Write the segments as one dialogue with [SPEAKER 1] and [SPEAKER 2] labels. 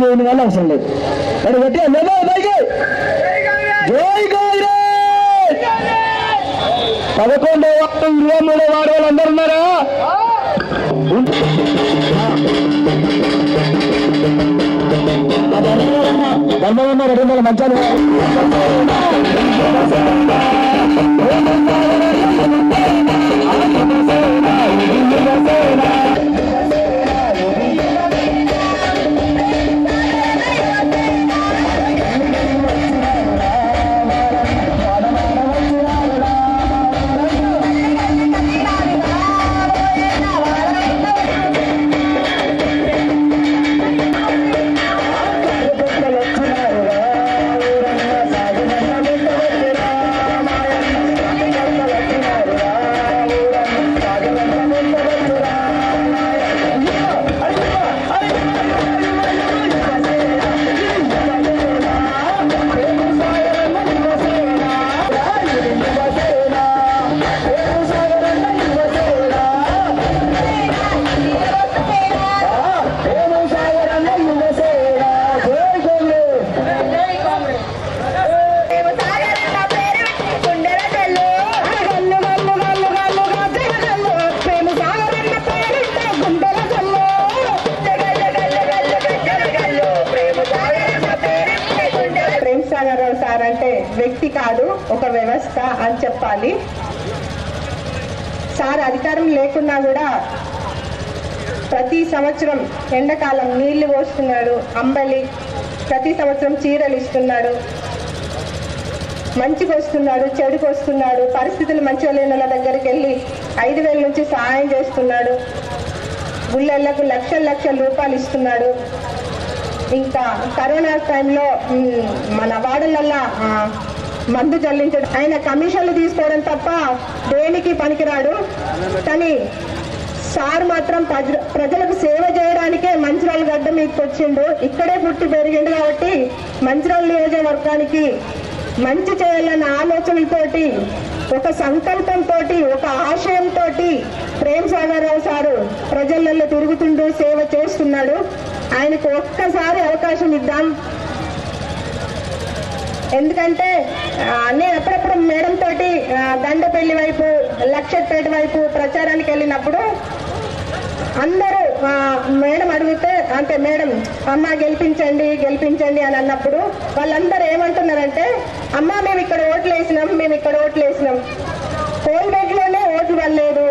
[SPEAKER 1] లేని వాళ్ళు అవసరం లేదు. మరి గట్టి జై కాంగ్రెస్. 11వ వార్డు 23వ వార్డు వాళ్ళందరూ ఉన్నారా? ధర్మవరం 200 మధ్యాహ్నం
[SPEAKER 2] సార్ అంటే వ్యక్తి కాదు, ఒక వ్యవస్థ అని చెప్పాలి. సార్ అధికారం లేకున్నా కూడా ప్రతి సంవత్సరం ఎండాకాలం నీళ్లు పోస్తున్నాడు, అంబలి ప్రతి సంవత్సరం చీరలు ఇస్తున్నాడు, మంచికి వస్తున్నాడు, చెడుకు వస్తున్నాడు, పరిస్థితులు మంచిగా లేని వాళ్ళ దగ్గరికి వెళ్ళి 5,000 నుంచి సహాయం చేస్తున్నాడు, గుళ్ళకు లక్షల రూపాయలు ఇస్తున్నాడు. ఇంకా కరోనా టైంలో మన వార్డులల్లా మందు జల్లించడం, ఆయన కమిషన్లు తీసుకోవడం తప్ప దేనికి పనికిరాడు. కానీ సార్ మాత్రం ప్రజలకు సేవ చేయడానికే మంచిర్యాల గడ్డ మీదకి వచ్చిండు. ఇక్కడే పుట్టి పెరిగిండు కాబట్టి మంచిర్యాల నియోజకవర్గానికి మంచి చేయాలన్న ఆలోచనలతోటి, ఒక సంకల్పంతో, ఒక ఆశయంతో ప్రేమ్ సాగర్ రావు సారు ప్రజలలో తిరుగుతుంటూ సేవ చేస్తున్నాడు. ఆయనకు ఒక్కసారి అవకాశం ఇద్దాం. ఎందుకంటే నేను అప్పుడప్పుడు మేడం తోటి దండపల్లి వైపు, లక్షపేట వైపు ప్రచారానికి వెళ్ళినప్పుడు అందరూ మేడం అడిగితే, అంటే మేడం అమ్మ గెలిపించండి అని అన్నప్పుడు వాళ్ళందరూ ఏమంటున్నారంటే, అమ్మ మేము ఇక్కడ ఓట్లు వేసినాం, కోల్బేట్లోనే ఓట్లు వల్లేదు,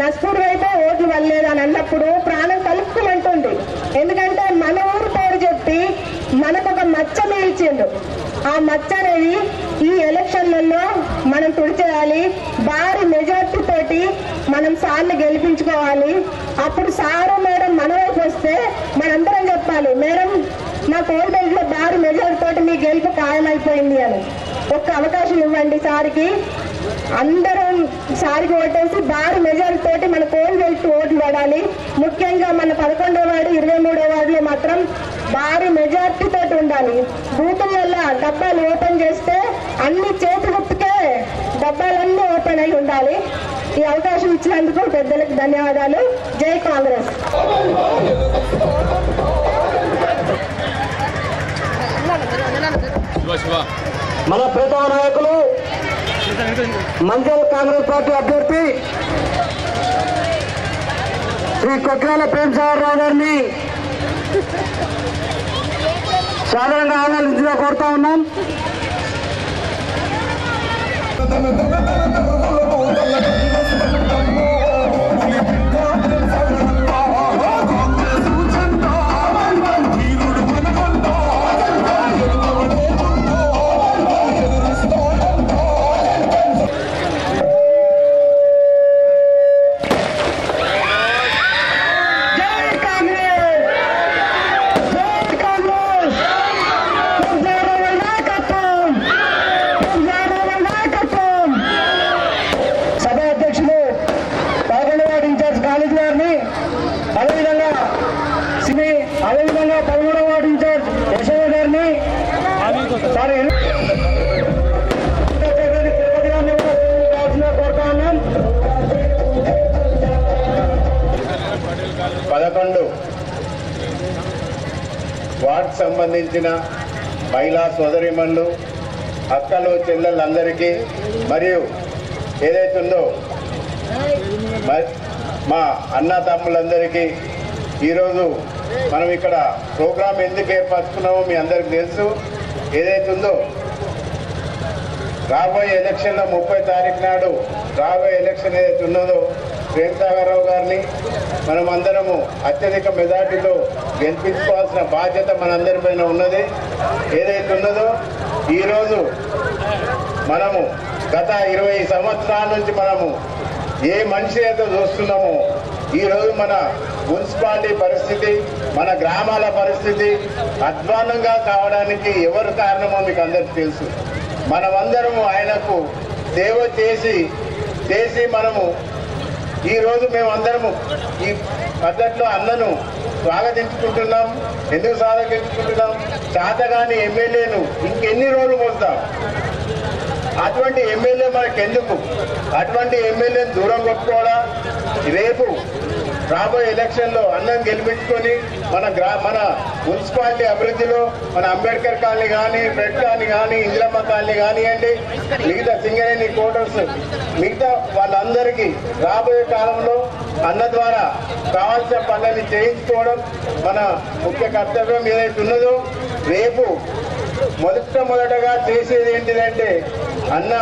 [SPEAKER 2] నస్పూర్ వైపే ఓట్లు వల్లేదు అని అన్నప్పుడు ప్రాణం కలుపుకుమంటుంది. ఎందుకంటే మన ఊరు పేరు చెప్పి మనకొక మచ్చ మిగిల్చిండు. ఆ మచ్చ అనేది ఈ ఎలక్షన్లలో మనం తుడిచేయాలి. భారీ మెజార్టీ తోటి మనం సార్ని గెలిపించుకోవాలి. అప్పుడు సారు మేడం మన వైపు వస్తే మనందరం చెప్పాలి, మేడం మా కోల్బేట్ లో భారీ మెజార్టీ తోటి మీ గెలుపు ఖాయమైపోయింది అని. ఒక్క అవకాశం ఇవ్వండి సార్కి. అందరం సారికి ఓటేసి భారీ మెజార్టీ తోటి మన కోల్బేట్ ఓట్లు పడాలి. ముఖ్యంగా మన 11వ వార్డు 23వ వార్డులో మాత్రం భారీ మెజార్టీ తోటి ఉండాలి. బూతుల వల్ల డబ్బాలు ఓపెన్ చేస్తే అన్ని చేతి గుర్తుకే డబ్బాలన్నీ ఓపెన్ అయి ఉండాలి. ఈ అవకాశం ఇచ్చినందుకు పెద్దలకు ధన్యవాదాలు. జై కాంగ్రెస్.
[SPEAKER 1] మన ప్రీతమ నాయకులు మంచిర్యాల కాంగ్రెస్ పార్టీ అభ్యర్థి శ్రీ కొక్రాల ప్రేమ్ సాగర్ రావు గారిని సాధారణంగా ఆహ్వానించగా కోరుతా ఉన్నాం. అదేవిధంగా 13వ వార్డు ఇన్ఛార్జ్ యశోద గారిని కోరుతా ఉన్నాం.
[SPEAKER 3] 11 వార్డుకు సంబంధించిన మహిళా సోదరిమణులు, అక్కలు, చెల్లెళ్ళందరికీ మరియు ఏదైతుందో మా అన్న తమ్ములందరికీ ఈరోజు మనం ఇక్కడ ప్రోగ్రాం ఎందుకు ఏర్పరచుకున్నామో మీ అందరికీ తెలుసు. ఏదైతుందో రాబోయే ఎలక్షన్లో 30 తారీఖు నాడు రాబోయే ఎలక్షన్ ఏదైతే ఉన్నదో ప్రేమ్సాగర్రావు గారిని మనం అందరము అత్యధిక మెజార్టీలో గెలిపించుకోవాల్సిన బాధ్యత మనందరిపైన ఉన్నది. ఏదైతే ఉన్నదో ఈరోజు మనము గత 20 సంవత్సరాల నుంచి మనము ఏ మనిషి అయితే చూస్తున్నామో ఈరోజు మన మున్సిపాలిటీ పరిస్థితి, మన గ్రామాల పరిస్థితి అధ్వాన్నంగా కావడానికి ఎవరు కారణమో మీకు అందరికీ తెలుసు. మనమందరము ఆయనకు సేవ చేసి మనము ఈరోజు మేమందరము ఈ పద్ధతిలో అన్నను స్వాగతించుకుంటున్నాం. ఎందుకు స్వాగతించుకుంటున్నాం? చేతగాని ఎమ్మెల్యేను ఇంకెన్ని రోజులు మోస్తాం? అటువంటి ఎమ్మెల్యే మనకెందుకు? అటువంటి ఎమ్మెల్యేని దూరం కొట్టుకోవడా? రేపు రాబోయే ఎలక్షన్లో అన్నం గెలిపించుకొని మన మున్సిపాలిటీ అభివృద్ధిలో మన అంబేద్కర్ కాలనీ కానీ, బ్రెడ్ కాలనీ కానీ, ఇందిరమ్మ కాలనీ కానివ్వండి, మిగతా సింగరేణి క్వార్టర్స్, మిగతా వాళ్ళందరికీ రాబోయే కాలంలో అన్న ద్వారా కావాల్సిన పనులని చేయించుకోవడం మన ముఖ్య కర్తవ్యం. ఏదైతే ఉన్నదో రేపు మొదటగా చేసేది ఏంటిదంటే అన్న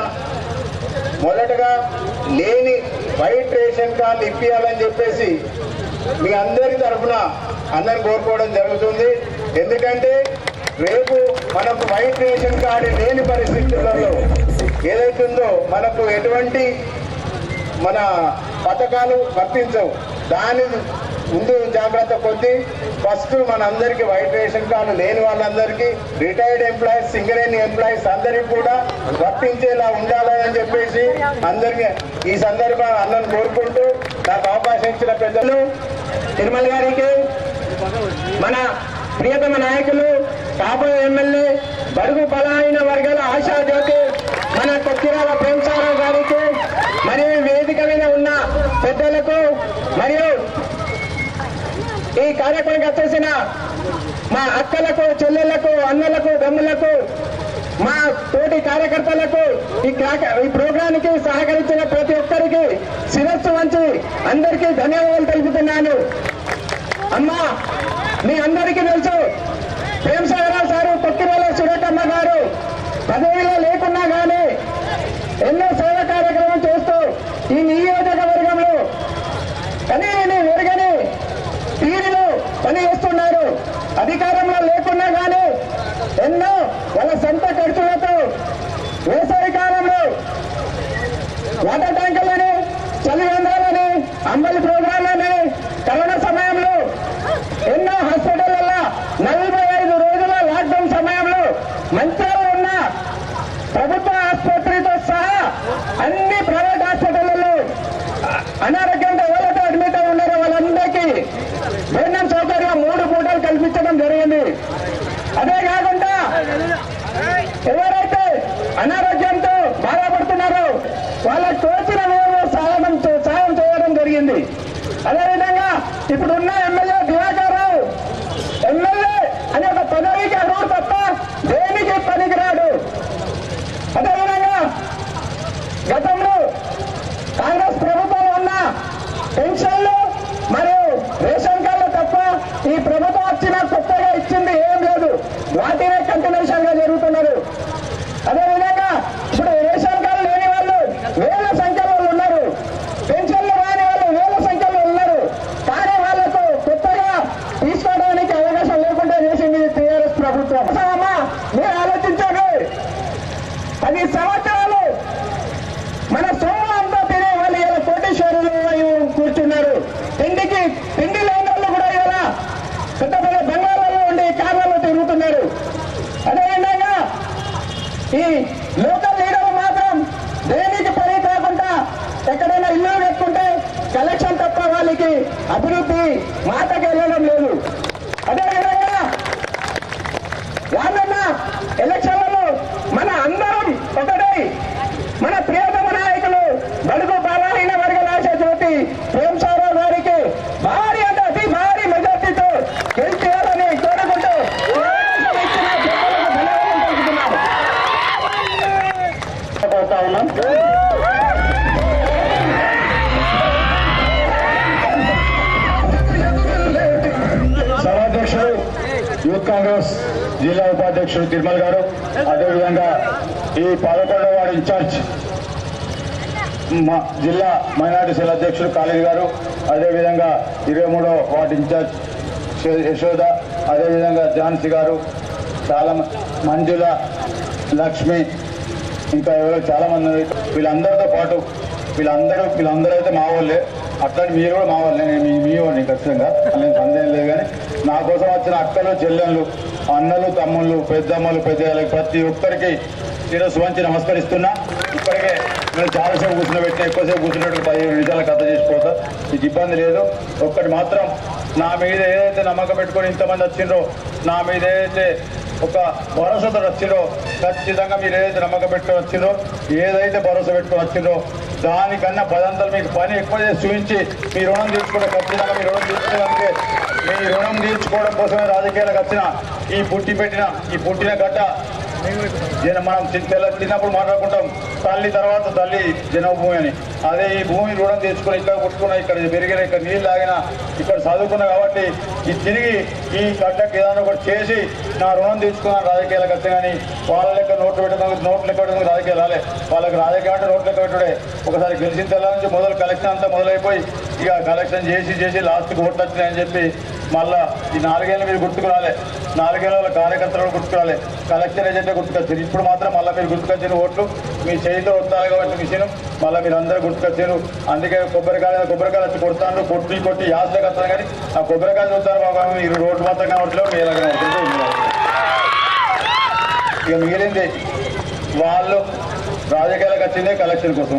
[SPEAKER 3] మొదటగా లేని వైట్ రేషన్ కార్డులు ఇప్పియాలని చెప్పేసి మీ అందరి తరఫున అన్నని కోరుకోవడం జరుగుతుంది. ఎందుకంటే రేపు మనకు వైట్ రేషన్ కార్డు లేని పరిస్థితులలో ఏదైతుందో మనకు ఎటువంటి మన పథకాలు వర్తించవు. దాని ముందు జాగ్రత్త కొద్ది ఫస్ట్ మనందరికీ వైట్ రేషన్ కార్డు లేని వాళ్ళందరికీ, రిటైర్డ్ ఎంప్లాయీస్, సింగరేణి ఎంప్లాయీస్ అందరికీ కూడా వర్తించేలా ఉండాలని చెప్పేసి అందరికీ ఈ సందర్భంగా అన్నను కోరుకుంటూ నాకు అవకాశం ఇచ్చిన పెద్దలు
[SPEAKER 1] తిరుమల గారికి, మన ప్రియతమ నాయకులు, కాబోయే ఎమ్మెల్యే, బడుగు బలహీన వర్గాల ఆశాజ్యోతి మన కొక్కిరాల ప్రేమ్సాగర్రావు గారికి, మరియు వేదిక మీద ఉన్న పెద్దలకు, మరియు ఈ కార్యక్రమానికి వచ్చేసిన మా అక్కలకు, చెల్లెళ్లకు, అన్నలకు, దమ్ములకు, మా తోటి కార్యకర్తలకు, ఈ ప్రోగ్రానికి సహకరించిన ప్రతి ఒక్కరికి శిరస్సు వంచి అందరికీ ధన్యవాదాలు తెలుపుతున్నాను. అమ్మా, మీ అందరికీ తెలుసు ప్రేమ్సాగర్రావు సారు, కొక్కిరాల సురేఖమ్మ గారు పదవిలో లేకున్నా కానీ ఎన్నో సేవ కార్యక్రమం చేస్తూ ఈ నియోజకవర్గంలో కనీని ఎరగని తీరులో పనిచేస్తున్నారు. అధికారంలో లేకున్నా కానీ ఎన్నో వాళ్ళ సొంత ఖర్చులతో వేసవి కాలంలో వాటర్ ట్యాంకులని, చలివేంద్రాలని, అంబలి ప్రోగ్రాంలని, కరోనా సమయంలో ఎన్నో హాస్పిటల్లో 45 రోజుల లాక్డౌన్ సమయంలో మంత్రాలు ఉన్న ప్రభుత్వ ఆసుపత్రితో సహా అన్ని ప్రైవేట్ హాస్పిటళ్లలో అనారోగ్యంతో ఎవరైతే అడ్మిట్ అయి ఉన్నారో వాళ్ళందరికీ భోజనం సౌకర్యం 3 పూటలు కల్పించడం జరిగింది. అదే కాకుండా ఎవరైతే అనారోగ్యంతో బాధపడుతున్నారో వాళ్ళకు తోచిన మేరకు సాయం చేయడం జరిగింది. అదేవిధంగా ఇప్పుడున్న ఎమ్మెల్యే దివాకర్ రావు ఎమ్మెల్యే అనే ఒక పదవికి అర్హుడు తప్ప దేనికి పనికిరాడు. అదేవిధంగా గతంలో కాంగ్రెస్ ప్రభుత్వంలో ఉన్న పెన్షన్లు మరియు రేషన్ కార్డులు తప్ప ఈ ప్రభుత్వం వచ్చిన కొత్తగా ఇచ్చింది ఏం లేదు. వాటినే కంటిన్యూషన్ గా జరుగుతున్నారు. అదేవిధంగా ఇప్పుడు రేషన్ కార్డు లేని వాళ్ళు వేల సంఖ్యలో ఉన్నారు, పెన్షన్లు రాని వాళ్ళు వేల సంఖ్యలో ఉన్నారు. కానీ వాళ్లకు కొత్తగా తీసుకోవడానికి అవకాశం లేకుండా చేసింది టీఆర్ఎస్ ప్రభుత్వం. అమ్మా, మీరు ఆలోచించండి, 10 సంవత్సరాలు మన సొమ్ము అంతా తినే వాళ్ళు ఇలా కోటేశ్వరులు కూర్చున్నారు. తిండి లేని వాళ్ళు కూడా ఇలా పెద్ద పెద్ద బంగాళాల్లో ఉండి కార్లలో తిరుగుతున్నారు. అదేవిధంగా ఈ లోకల్ లీడర్లు మాత్రం దేనికి పని కాకుండా ఎక్కడైనా ఇల్లు పెట్టుకుంటే కలెక్షన్ తప్ప వాళ్ళకి అభివృద్ధి మాటకి వెళ్ళడం లేదు. అదేవిధంగా యాదన్న ఎలక్షన్లలో మన అందరం ఒకటై మన ప్రియతమ నాయకులు బడుగు బలహీన వర్గాల ఆశాజ్యోతి ప్రేమ్సాగర్రావు గారికి భారీ అంటే అతి భారీ మెజార్టీతో గెలిచేయాలని కోరుకుంటూ కాంగ్రెస్ జిల్లా ఉపాధ్యక్షుడు తిరుమల గారు, అదేవిధంగా ఈ 11వ వార్డు ఇన్ఛార్జ్ జిల్లా మైనార్టీ సెల్ అధ్యక్షుడు ఖాళీ గారు, అదేవిధంగా 23వ వార్డు ఇన్ఛార్జ్ యశోద, అదేవిధంగా ఝాన్సీ గారు, చాలా మంజుల, లక్ష్మి, ఇంకా ఎవరో చాలా మంది. వీళ్ళందరితో పాటు వీళ్ళందరూ అయితే మా వాళ్ళే, అట్లాంటి మీరు కూడా మా వాళ్ళే, మీ వాళ్ళని ఖచ్చితంగా నేను సందేహం లేదు. కానీ నా కోసం వచ్చిన అక్కలు, చెల్లెళ్ళు, అన్నలు, తమ్ముళ్ళు, పెద్దమ్మలు, పెద్దలకు ప్రతి ఒక్కరికి శిరస్సు వంచి నమస్కరిస్తున్నా. ఇప్పటికే నేను చాలాసేపు కూర్చున్నబెట్టిన, ఎక్కువసేపు కూర్చున్నట్టు 15 నిమిషాలు కథ చేసిపోతా, మీకు ఇబ్బంది లేదు. ఒక్కటి మాత్రం, నా మీద ఏదైతే నమ్మకం పెట్టుకొని ఇంతమంది వచ్చిండ్రో, నా మీద ఏదైతే ఒక భరోసాతో వచ్చిండ్రో, ఖచ్చితంగా మీరు ఏదైతే నమ్మకం పెట్టుకొని వచ్చిండ్రో, ఏదైతే భరోసా పెట్టుకొని వచ్చిండ్రో, దానికన్నా 10 అంతలు మీకు పని ఎక్కువ చేసి చూపించి మీ రుణం తీర్చుకుంటే, ఖచ్చితంగా మీ రుణం తీర్చుకోవడానికి, మీ రుణం తీర్చుకోవడం కోసమే రాజకీయాలకు వచ్చిన ఈ పుట్టిన గడ్డ మనం చిన్నప్పుడు మాట్లాడుకుంటాం, తల్లి తర్వాత తల్లి జన్మభూమి అని. అదే ఈ భూమి రుణం తెచ్చుకుని ఇక్కడ పుట్టుకున్నా, ఇక్కడ పెరిగిన, ఇక్కడ నీళ్ళు తాగినా, ఇక్కడ చదువుకున్నా కాబట్టి ఈ తిరిగి ఈ గడ్డకి ఏదైనా ఒకటి చేసి నా రుణం తెచ్చుకున్నాను రాజకీయాలకు వచ్చి. కానీ వాళ్ళ లెక్క నోట్లు పెట్టడం రాజకీయాలు రాలే. వాళ్ళకి రాజకీయం అంటే నోట్లు లెక్క పెట్టుడే. ఒకసారి గెలిచిన తెల్ల నుంచి మొదలు కలెక్షన్ అంతా మొదలైపోయి ఇక కలెక్షన్ చేసి లాస్ట్కి ఓట్లు వచ్చినాయని చెప్పి మళ్ళా ఈ 4 ఏళ్ళు మీరు గుర్తుకురాలే, 4 ఏళ్ళ కార్యకర్తలు గుర్తుకురాలే, కలెక్షన్ ఏజెంటే గుర్తుకొచ్చారు. ఇప్పుడు మాత్రం మళ్ళీ మీరు గుర్తుకొచ్చిన ఓట్లు మీ చేతితో వస్తారు కాబట్టి మిషన్ మళ్ళీ మీరు అందరూ గుర్తుకొచ్చారు. అందుకే కొబ్బరికాయలు వచ్చి కొడతాను, కొట్టి యాసలకు వస్తాను. కానీ ఆ కొబ్బరికాయలు చూస్తాను బాబా, మీరు రోడ్డు మాత్రం కావట్లేదు, మీ ఎలాగ ఇక మిగిలింది వాళ్ళు రాజకీయాలకు వచ్చిందే కలెక్షన్ కోసం.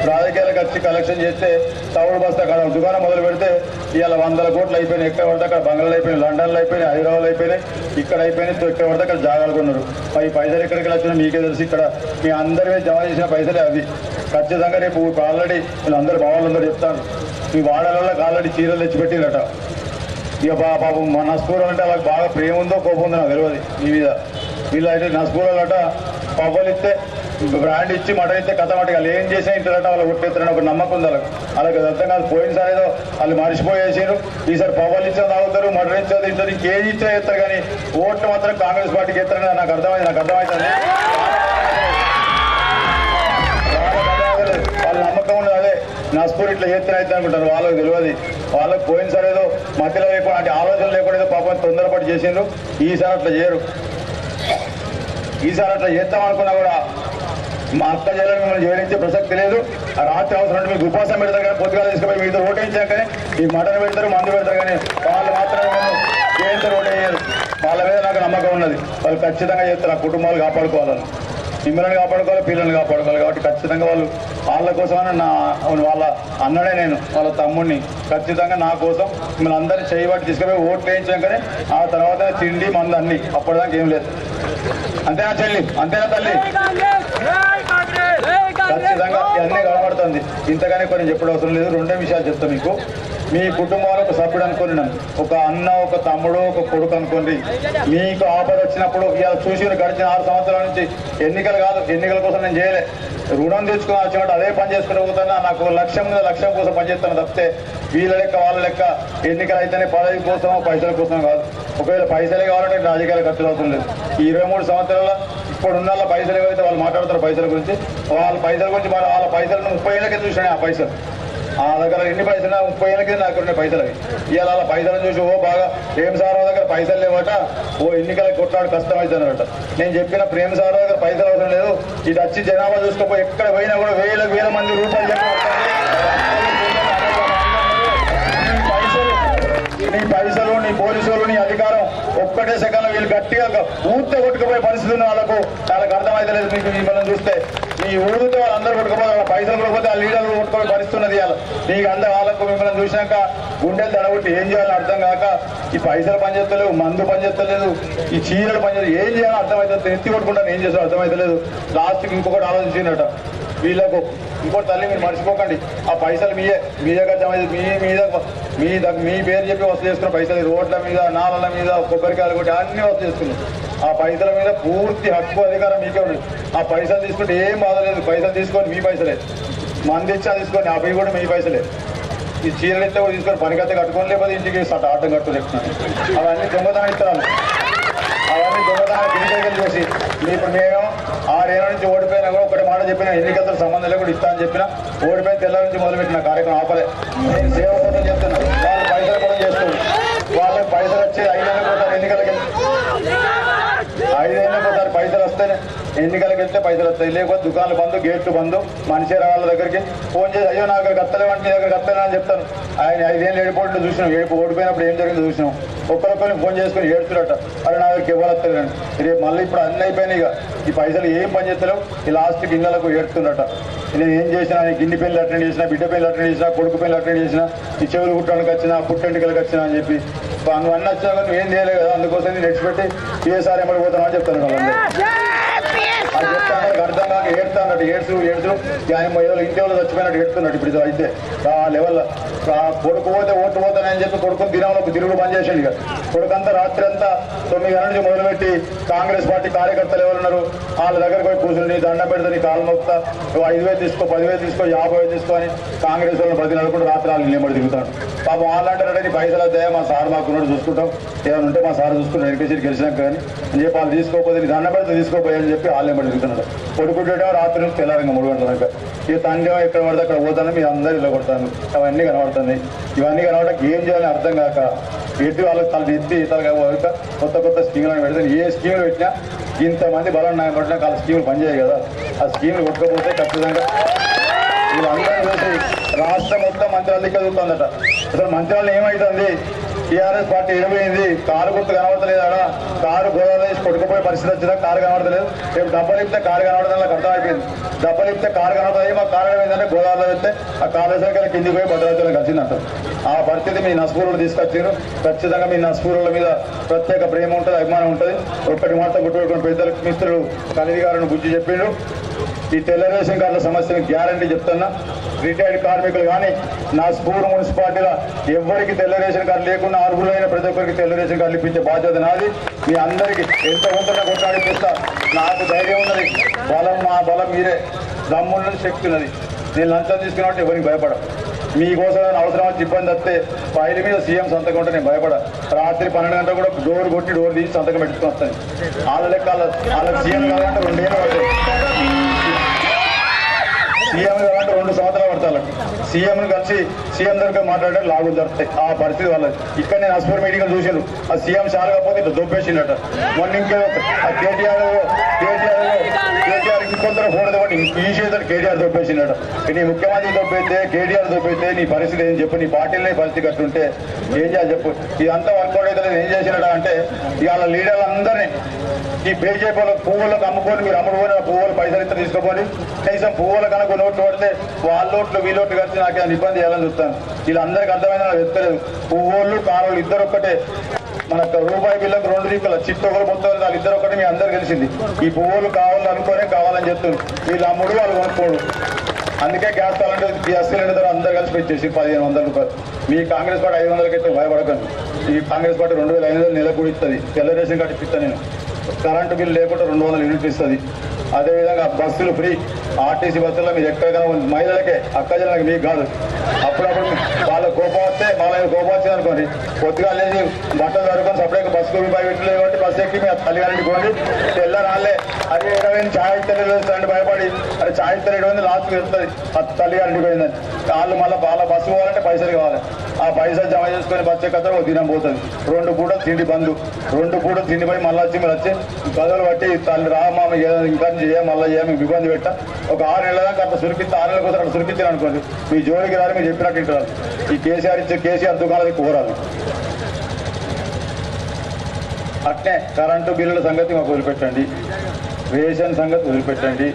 [SPEAKER 1] రాజకీయాలకు వచ్చి కలెక్షన్ చేస్తే తవుడు బస్తా కాడ దుకాణం మొదలు పెడితే ఇవాళ 100 కోట్లు అయిపోయినాయి. ఎక్కడ పడితే అక్కడ బంగ్లాలు అయిపోయినాయి, లండన్లో అయిపోయినాయి, హైదరాబాద్ అయిపోయినాయి, ఇక్కడ అయిపోయినాయి. ఎక్కడ పడితే అక్కడ జాగాలు కొన్నారు. ఈ పైసలు ఎక్కడికి వచ్చినా మీకే తెలిసి. ఇక్కడ మీ అందరి మీద జమ చేసిన పైసలే అవి. ఖచ్చితంగా రేపు ఆల్రెడీ వీళ్ళందరూ బావాళ్ళందరూ చెప్తాను, మీ వాడలలో ఆల్రెడీ చీరలు తెచ్చిపెట్టిరట. ఇక పాపం మా నస్పూరాలు అంటే వాళ్ళకి బాగా ప్రేమ ఉందో కోపం ఉందో నాకు తెలియదు మీ మీద. వీళ్ళు అయితే నస్పూరాలు అట పబ్బలు ఇస్తే బ్రాండ్ ఇచ్చి మటన్ ఇస్తే కథ మటుకు వాళ్ళు ఏం చేసినా ఇంటారట, వాళ్ళు కొట్టేస్తారని ఒక నమ్మకం ఉంది వాళ్ళకి. అలాగే అర్థం కాదు. పోయినసారి ఏదో వాళ్ళు మర్చిపోయేసారు, ఈసారి పబ్బలు ఇచ్చా తాగుతారు, మటన్ ఇచ్చా తింటారు, ఇంకేది ఇచ్చా చేస్తారు. కానీ ఓట్లు మాత్రం కాంగ్రెస్ పార్టీకి ఎత్తారని నాకు అర్థమవుతుంది. వాళ్ళ నమ్మకం ఉండదు. అదే నస్పూర్ ఇట్లా చేస్తేనే అయితే అనుకుంటారు, వాళ్ళకి తెలియదు. వాళ్ళకి పోయినసారి ఏదో మధ్యలో లేకుండా అంటే ఆలోచన లేకుండా ఏదో పాపం తొందరపాటు చేసిండ్రు. ఈసారి అట్లా చేయరు. ఈసారి అట్లా చేస్తామనుకున్నా కూడా మా అక్క చెల్లెలు మిమ్మల్ని చేయనిచ్చే ప్రసక్తి లేదు. ఆ రాత్రి అవసరం అంటే మీకు ఉపాసం పెడతారు, కానీ పొద్దుగాలు తీసుకుపోయి మీతో ఓటేయించాకనే మీకు మటన్ పెడతారు, మందు పెడతారు. కానీ వాళ్ళు మాత్రమే చేస్తారు, ఓటేయరు. వాళ్ళ మీద నాకు నమ్మకం ఉన్నది. వాళ్ళు ఖచ్చితంగా చేస్తారు. ఆ కుటుంబాలు కాపాడుకోవాలని, మిమ్మల్ని కాపాడుకోవాలి, పిల్లల్ని కాపాడుకోవాలి. కాబట్టి ఖచ్చితంగా వాళ్ళ కోసమని వాళ్ళ అన్నడే నేను, వాళ్ళ తమ్ముడిని ఖచ్చితంగా నా కోసం మిమ్మల్ని అందరినీ చేయబట్టి తీసుకుపోయి ఓట్లు వేయించాకనే ఆ తర్వాత తిండి మందు అన్ని. అప్పటిదాకా ఏం లేదు. అంతేనా చెల్లి? అంతేనా తల్లి? ఖచ్చితంగా ఇవన్నీ కనబడుతుంది. ఇంతగానే కొన్ని చెప్పడం అవసరం లేదు. 2 విషయాలు చెప్తాను మీకు. మీ కుటుంబంలో ఒక సభ్యుడు అనుకోండి, నన్ను ఒక అన్న, ఒక తమ్ముడు, ఒక కొడుకు అనుకోండి. మీకు ఆపద వచ్చినప్పుడు ఇలా చూసి గడిచిన 6 సంవత్సరాల నుంచి ఎన్నికలు కాదు, ఎన్నికల కోసం నేను చేయలే. రుణం తెచ్చుకుని వచ్చినట్టు అదే పని చేసుకుంటూ పోతున్నా. నాకు లక్ష్యం కోసం పనిచేస్తాను తప్పితే వీళ్ళ లెక్క వాళ్ళ లెక్క ఎన్నికలు అయితేనే పదవి కోసం పైసల కోసం కాదు. ఒకవేళ పైసలే కావాలంటే రాజకీయాలు ఖర్చులు అవసరం లేదు. ఈ 23 సంవత్సరాల ఇప్పుడు ఉన్న పైసలు ఏవైతే వాళ్ళు మాట్లాడతారు పైసల గురించి, వాళ్ళ పైసల గురించి వాళ్ళ పైసలను 30 ఏళ్ళకే చూసినాయి. ఆ పైసలు ఆ దగ్గర ఎన్ని పైసలు 30 ఏళ్ళకి నాకు ఉన్నాయి పైసలు. అవి ఇవాళ వాళ్ళ పైసలను చూసి బాగా ప్రేమ సారావు దగ్గర పైసలు లేవట, ఎన్నికలకు కొట్లాడు కష్టం అవుతుందట. నేను చెప్పిన ప్రేమ సారావు దగ్గర పైసలు అవసరం లేదు. ఇది వచ్చి జనాభా చూసుకోపోయి ఎక్కడ పోయినా కూడా వేల మంది రూపాయలు నీ పైసలు, నీ పోలీసులు, నీ అధికారం ఒక్కటే సెకండ్లో వీళ్ళు గట్టిగా ఊరితో కొట్టుకుపోయే పరిస్థితి ఉన్న వాళ్ళకు అర్థమైతలేదు. మీకు మిమ్మల్ని చూస్తే మీ ఊరితో వాళ్ళందరూ కొట్టుకుపోతే వాళ్ళ పైసలు కొట్టుకుపోతే ఆ లీడర్లు కొట్టుకుపోయి పరిస్థితున్నది. మీకు అందరూ వాళ్ళకు మిమ్మల్ని చూసినాక గుండెలు తడగొట్టి ఏం చేయాలో అర్థం కాక ఈ పైసలు పనిచేస్తలేవు, మందు పనిచేస్తలేదు, ఈ చీరలు పనిచేస్తలేదు, ఏం చేయాలో అర్థమవుతుంది. ఎత్తి కొట్టుకుంటాను ఏం చేస్తారో అర్థమవుతలేదు. లాస్ట్కి ఇంకొకటి ఆలోచించినట వీళ్ళకు. ఇంకోటి తల్లి మీరు మర్చిపోకండి, ఆ పైసలు మీదే మీ పేరు చెప్పి వసూలు చేసుకున్న పైసలు రోడ్ల మీద, నాలల మీద, కొబ్బరికాయలు కొట్టి అన్ని వసూలు చేసుకున్నాం. ఆ పైసల మీద పూర్తి హక్కు అధికారం మీకే ఉంది. ఆ పైసలు తీసుకుంటే ఏం బాధ లేదు. పైసలు తీసుకొని మీ పైసలే, మంది ఇచ్చా తీసుకొని అవి కూడా మీ పైసలే. ఈ చీరలు ఇస్తే కూడా తీసుకొని పనికైతే కట్టుకొని లేకపోతే ఇంటికి ఆటం కట్టుకుని చెప్తున్నాను. అవన్నీ దొంగతనం ఇస్తారు.
[SPEAKER 4] అవన్నీ దొంగతనాలు గిరికలు చూసి ఇప్పుడు మేము 6 ఏళ్ళ నుంచి ఓడిపోయినా కూడా ఒకటి మాట చెప్పిన ఎన్నికలతో సంబంధం లేకుండా ఇస్తా అని చెప్పిన ఓడిపోయి తెల్ల నుంచి మొదలుపెట్టిన కార్యక్రమం ఆపలే. నేను సేవ కోసం చెప్తున్నా, వాళ్ళు పైసలు కూడా చేస్తున్నారు. వాళ్ళకి పైసలు వచ్చి 5 ఏళ్ళకి పోతారు ఎన్నికలకి, 5 ఏళ్ళకి పోతారు పైసలు వస్తేనే ఎన్నికలకి వెళ్తే పైసలు వస్తాయి. లేకపోతే దుకాణాలు బంద్, గేట్లు బంద్. మనిషి వాళ్ళ దగ్గరికి ఫోన్ చేసి అయ్యో నాకు కత్తలేమంటే నీ దగ్గర కత్తలేనా అని చెప్తాను. ఆయన 5 ఏళ్ళు ఏడిపోట్లు చూసినాం, ఓడిపోయినప్పుడు ఏం జరిగిందో చూసినాం. ఒక్కరొక్కరిని ఫోన్ చేసుకుని ఏడుతున్నట్ట, అరే నా దగ్గరికి ఇవ్వలేదండి. రేపు మళ్ళీ ఇప్పుడు అన్నీ అయిపోయినాయి. ఇక ఈ పైసలు ఏం పని చేస్తలేవు, ఈ లాస్ట్కి ఇళ్ళకు ఏడుతున్నట్ట. నేను ఏం చేసినా, గిన్నె పెళ్ళి అటెండ్ చేసినా, బిడ్డ పెళ్ళి అటెండ్ చేసినా, కొడుకు పెళ్ళి అటెండ్ చేసినా, ఈ చెవులు కుట్టడానికి వచ్చినా, పుట్టెంటికలకు వచ్చినా అని చెప్పి నువ్వు అన్నీ వచ్చినా కానీ నువ్వేం చేయలేదు కదా, అందుకోసం నేను నెచ్చిపెట్టి పిఎస్ఆర్ ఎమ్మడి పోతానని చెప్తాను. అది చెప్తాను అర్థం కాక ఏడుతా అన్నట్టు ఏడుచు ఆయన ఇంటి వాళ్ళు చచ్చిపోయినట్టు ఏడుతున్నట్టు. ఇప్పుడు అయితే ఆ లెవెల్లో కొడుకు పోతే ఓట్లు పోతానని చెప్పి కొడుకుని దినంలో తిరుగుడు బంద్ చేసేది. ఇక కొడుకంతా రాత్రి అంతా 9 గంటల నుంచి మొదలుపెట్టి కాంగ్రెస్ పార్టీ కార్యకర్తలు ఎవరున్నారు వాళ్ళ దగ్గరకు పోయి కూర్చుని దండం పెడితే నీ కాలు మొక్తా 5,000 తీసుకో, 10,000 తీసుకో, 50,000 తీసుకో అని కాంగ్రెస్ వాళ్ళని ప్రతి నెలకుండా రాత్రి వాళ్ళు నిలబడి తిరుగుతాడు. పాపం వాళ్ళు అంటారంటే నీ పైసలు వద్దాయా, మా సార్ మాకున్నాడు చూసుకుంటాం, ఏమైనా ఉంటే మా సార్ చూసుకుంటాం ఎన్నికసీకి గెలిచినాక కానీ అని చెప్పి వాళ్ళు తీసుకోకపోతే నీ దండం పెడితే తీసుకోపోయా అని చెప్పి వాళ్ళు నిలబడి తిరుగుతున్నాడు. కొడుకుంటేమో రాత్రి నుంచి తెల్లారంగా 3 గంటల దాకా. ఇక తండ్రి ఎక్కడ పడితే అక్కడ పోతాను, మీ అందరూ ఇలా కొడతాను. అవన్నీ కనబడుతున్నాయి. ఇవన్నీ కనబడక ఏం చేయాలని అర్థం కాక ఎత్తి వాళ్ళకి తల ఎత్తి కొత్త స్కీములను పెడితే ఏ స్కీములు పెట్టినా ఇంతమంది బలం నాకు పట్టినా వాళ్ళ స్కీములు పనిచేయాలి కదా. ఆ స్కీములు కొట్టకపోతే ఖచ్చితంగా వీళ్ళందరూ చూసి రాష్ట్రం మొత్తం మంత్రాలు చదువుతుందట. అసలు మంత్రాలు ఏమవుతుంది, టీఆర్ఎస్ పార్టీ ఏమైంది, కారు గుర్తు కనబడతలేదా, కారు గోదావరి వేసి కొట్టుకుపోయే పరిస్థితి వచ్చినా కారు కనబడతలేదు. రేపు డబ్బలు ఇస్తే కారు కనబడదని నాకు అర్థమైపోయింది. డబ్బలు ఇస్తే కారు కనబడతాయి. మా కారణం ఏంటంటే గోదావరిలో వెళ్తే ఆ కారు సంఖ్యలో కిందికి పోయి భద్రాచలం కలిసిందంట. ఆ పరిస్థితి మీ నస్పూరులు తీసుకొచ్చారు. ఖచ్చితంగా మీ నస్పూరుల మీద ప్రత్యేక ప్రేమ ఉంటుంది, అభిమానం ఉంటుంది. ఒక్కటి మాత్రం గుర్తుపెట్టుకుని పెద్దలకు మిత్రులు కలిది గారిని గుర్తు చెప్పిండు. ఈ తెల్ల రేషన్ కార్డుల సమస్యను గ్యారంటీ చెప్తున్నా. రిటైర్డ్ కార్మికులు కానీ నస్పూర్ మున్సిపాలిటీలో ఎవరికి తెల్ల రేషన్ కార్డు లేకుండా అర్హులైన ప్రతి ఒక్కరికి తెల్ల రేషన్ కార్డు ఇప్పించే బాధ్యత నాది. మీ అందరికీ ఎంత ఉంటుందో కొట్లాడిపిస్తా. నాకు ధైర్యం ఉన్నది, బలం మా బలం మీరే, దమ్మున్నది, శక్తి ఉన్నది. నేను లంచం తీసుకున్నట్టు ఎవరికి భయపడ. మీకోసం అవసరం వచ్చి ఇబ్బంది వస్తే ఫైల్ మీద సీఎం సంతకం ఉంటే నేను భయపడ. రాత్రి 12 గంటలు కూడా డోర్ కొట్టి డోర్ తీసి సంతకం పెట్టుకుని వస్తాను. వాళ్ళ లెక్క వాళ్ళకి సీఎం కావాలంటే 2 ఏళ్ళు పడతాయి. సీఎం కావాలంటే 2 సంవత్సరాలు పడతారు. సీఎంను కలిసి సీఎం దగ్గర మాట్లాడే లాగులు దొరుకుతాయి. ఆ పరిస్థితి వాళ్ళది. ఇక్కడ నేను అస్పూర్ మీటింగ్ చూసాను. ఆ సీఎం షాల్ కాకపోతే ఇట్లా దొబ్బేసిండట. మొన్న ఇంకే కేటీఆర్ ఇంకొందరు ఫోన్ తోటి ఈ చేతుడు కేటీఆర్ దొబ్బేసిండట. నీ ముఖ్యమంత్రి దొబ్బైతే, కేటీఆర్ దొబ్బైతే నీ పరిస్థితి ఏం చెప్పు, నీ పార్టీలో పరిస్థితి కట్టుంటే ఏం చేయాలి చెప్పు. ఇదంతా వర్కౌట్ అయితే ఏం చేసినట అంటే ఇవాళ లీడర్లందరినీ ఈ బీజేపీ వాళ్ళకి పువ్వులకు అమ్ముకొని మీరు అమ్ముడుపోయిన పువ్వులు పైసలు ఇస్తే తీసుకోపోని కనీసం పువ్వుల కనుక నోట్లు పడితే వాళ్ళ నోట్లు వీళ్ళోట్లు కలిసి నాకు ఏమైనా ఇబ్బంది చేయాలని చూస్తాను. వీళ్ళందరికీ అర్థమైంది నాకు చెప్తలేదు. పువ్వులు కారులు ఇద్దరు ఒక్కటే. మనకు రూపాయి బిల్లకు 2 రీపుల చిట్టొకరు మొత్తం వాళ్ళు ఇద్దరు ఒక్కటే. మీ అందరు తెలిసింది. ఈ పువ్వులు కావాలని చెప్తుంది. వీళ్ళు అమ్ముడు వాళ్ళు కొనుక్కోడు. అందుకే గ్యాస్ కావాలంటే గ్యాస్ సిలిండర్ అందరు కలిసి పెట్టేసి 1500 రూపాయలు. మీ కాంగ్రెస్ పార్టీ 500కి అయితే భయపడకండి. ఈ కాంగ్రెస్ పార్టీ 2500 నెలకు కూడా ఇస్తుంది. తెల్ల రేషన్ కార్డు ఇప్పిస్తాను నేను. కరెంటు బిల్లు లేకుండా 200 యూనిట్లు ఇస్తుంది. అదేవిధంగా బస్సులు ఫ్రీ. ఆర్టీసీ బస్సుల్లో మీరు ఎక్కడికైనా మహిళలకే, అక్కజలకు మీకు కాదు. అప్పుడప్పుడు వాళ్ళ కోపం వస్తే వాళ్ళ కోపం వచ్చింది అనుకోండి, కొద్దిగా లేచి బట్టలు కడుకొని సపరేట్గా బస్సుకు రూపాయి పెట్టలేదు కాబట్టి బస్సు ఎక్కి మీ తల్లిగారింటి పోండి. తెల్లరాళ్ళే అది 20 ఛాయ్ తెలియదు భయపడి అది ఛాయ్ తెలియడం లాస్ట్ వెళ్తుంది. తల్లిగారింటి పోయిందని వాళ్ళు మళ్ళీ వాళ్ళ బస్సు పోవాలంటే పైసలు కావాలి. ఆ పైసలు జమ చేసుకొని బస్సు ఎక్కతో ఒక దినం పోతుంది. 2 పూటలు తిండి బంధు. 2 పూటలు తిండి పోయి మళ్ళీ వచ్చి మీరు వచ్చి గదులు బట్టి తల్లి రామామ ఇంకా చేయ మళ్ళీ మీకు ఇబ్బంది పెట్టా. ఒక 6 నెలల దాకా అట్లా సురికిస్తే 6 నెలల కోసం అట్లా సురికించారు అనుకోండి, మీ జోలికి రాని మీరు చెప్పినట్టు ఇంటారు. ఈ కేసీఆర్ దుకాణాలకి కోరాలి. అట్నే కరెంటు బిల్లుల సంగతి మాకు వదిలిపెట్టండి. రేషన్ సంగతి వదిలిపెట్టండి.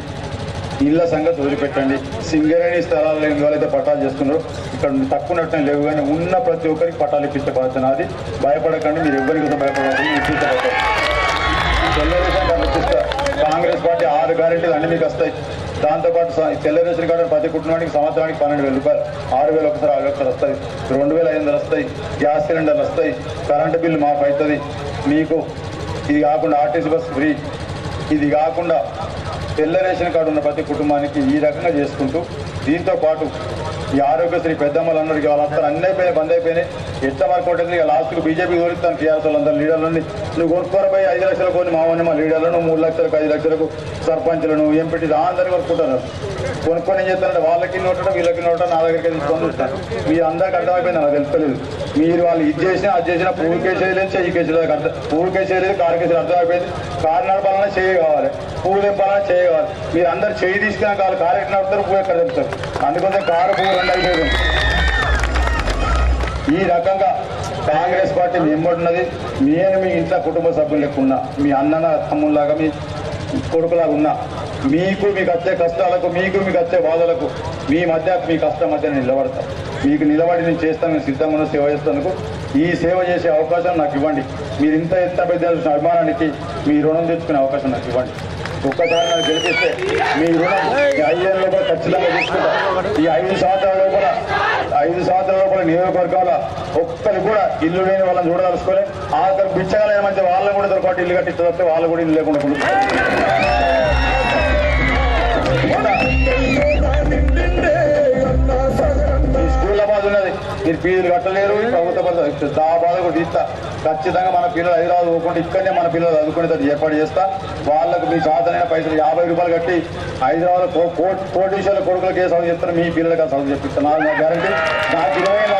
[SPEAKER 4] ఇళ్ల సంగతి వదిలిపెట్టండి. సింగరేణి స్థలాలు ఎవరైతే పట్టాలు చేస్తున్నారో ఇక్కడ తక్కువ నట్టం లేవు, కానీ ఉన్న ప్రతి ఒక్కరికి పట్టాలు ఇప్పించే బాధ్యత నాది. భయపడకండి. మీరు ఎవరి కోసం భయపడాలి. ఇప్పించబడతారు. తెల్ల రేషన్ కార్డు ఇప్పిస్తా. కాంగ్రెస్ పార్టీ 6 గ్యారెంటీలు అన్ని మీకు వస్తాయి. దాంతోపాటు తెల్ల రేషన్ కార్డు ప్రతి కుటుంబానికి సంవత్సరానికి 12,000 రూపాయలు, 6,000 ఒకసారి 6,000 వస్తాయి, 2,500 వస్తాయి, గ్యాస్ సిలిండర్లు వస్తాయి, కరెంటు బిల్లు మాఫ్ అవుతుంది మీకు. ఇది కాకుండా ఆర్టీసీ బస్ ఫ్రీ. ఇది కాకుండా తెల్ల రేషన్ కార్డు ఉన్న ప్రతి కుటుంబానికి ఈ రకంగా చేసుకుంటూ దీంతో పాటు ఈ ఆరోగ్యశ్రీ పెద్దమ్మలు అందరికీ వాళ్ళందరూ అన్నీ అయిపోయినాయి, బంద్ అయిపోయినాయి. ఎట్లా వరకు ఉంటుంది ఇక లాస్ట్కి బీజేపీ కోరుతాను టీఆర్ఎస్ వాళ్ళందరూ లీడర్లని నువ్వు కొనుక్కోరపోయి 5 లక్షలు కొని మా లీడర్లను 3 లక్షలకు 5 లక్షలకు సర్పంచ్లను ఎంపీటీ అందరినీ కొనుక్కుంటారు. కొనుక్కొని ఏం చేస్తారంటే వాళ్ళకి నోటడం వీళ్ళకి నోటం నా దగ్గరికి తీసుకొని వస్తారు. మీరు అందరికి అర్థమైపోయింది, నాకు తెలుస్తలేదు. మీరు వాళ్ళు ఇది చేసినా అది చేసినా పువ్వు కేసు చేయలేదు, చెయ్యి కేసు లేదు, పువ్వు కేసు చేయలేదు, కారు కేసు అర్థమైపోయింది. కారు నడపాలన్నా చేయి కావాలి, పువ్వు తెంపాలన్నా చేయి కావాలి. మీరు అందరు చేయి తీసుకున్నా కావాలి, కారు ఎక్కడ నడుపుతారు, పువ్వు ఎక్కడ తెంపుతారు. అందుకోసం కారు పువ్వు 2 అయిపోయింది. ఈ రకంగా కాంగ్రెస్ పార్టీ నిమ్మడున్నది. నేను మీ ఇంట్లో కుటుంబ సభ్యులు లెక్క ఉన్నా, మీ అన్న తమ్ముళ్ళలాగా మీ కొడుకులాగా ఉన్నా. మీకు వచ్చే కష్టాలకు మీకు వచ్చే బాధలకు మీ మధ్య మీ కష్టం మధ్య నేను నిలబడతాను. మీకు నిలబడి నేను చేస్తాను, నేను సిద్ధంగా ఉన్న సేవ చేస్తాను. ఈ సేవ చేసే అవకాశం నాకు ఇవ్వండి. మీరు ఇంత పెద్ద అభిమానానికి మీ రుణం తెచ్చుకునే అవకాశం నాకు ఇవ్వండి. ఒక్కసారి నాకు గెలిపిస్తే మీ రుణం 5 ఏళ్ళ లోపల ఖచ్చితంగా తీసుకుంటా. ఈ 5 సంవత్సరాల లోపల నియోజకవర్గంలో ఒక్కరు కూడా ఇల్లు లేని వాళ్ళని చూడదలుచుకోలే. ఆఖరు బిచ్చగాలైన మంచి వాళ్ళని కూడా దొరకటి ఇల్లు కట్టిస్తే వాళ్ళు కూడా ఇల్లు లేకుండా స్కూళ్ళ బాధ ఉన్నది. మీరు ఫీజులు కట్టలేరు, ప్రభుత్వ ఆ బాధ కూడా తీస్తా. ఖచ్చితంగా మన పిల్లలు హైదరాబాద్ పోకుండా ఇక్కడనే మన పిల్లలు చదువుకునేది ఏర్పాటు చేస్తా. వాళ్ళకు మీ సాధనైన పైసలు 50 రూపాయలు కట్టి హైదరాబాద్ కోటీశ్వర్ల కొడుకులకు ఏ చదువు చెప్తారు, మీ పిల్లలకి చదువు చెప్పిస్తాను. నా గ్యారంటీ. నాకు 4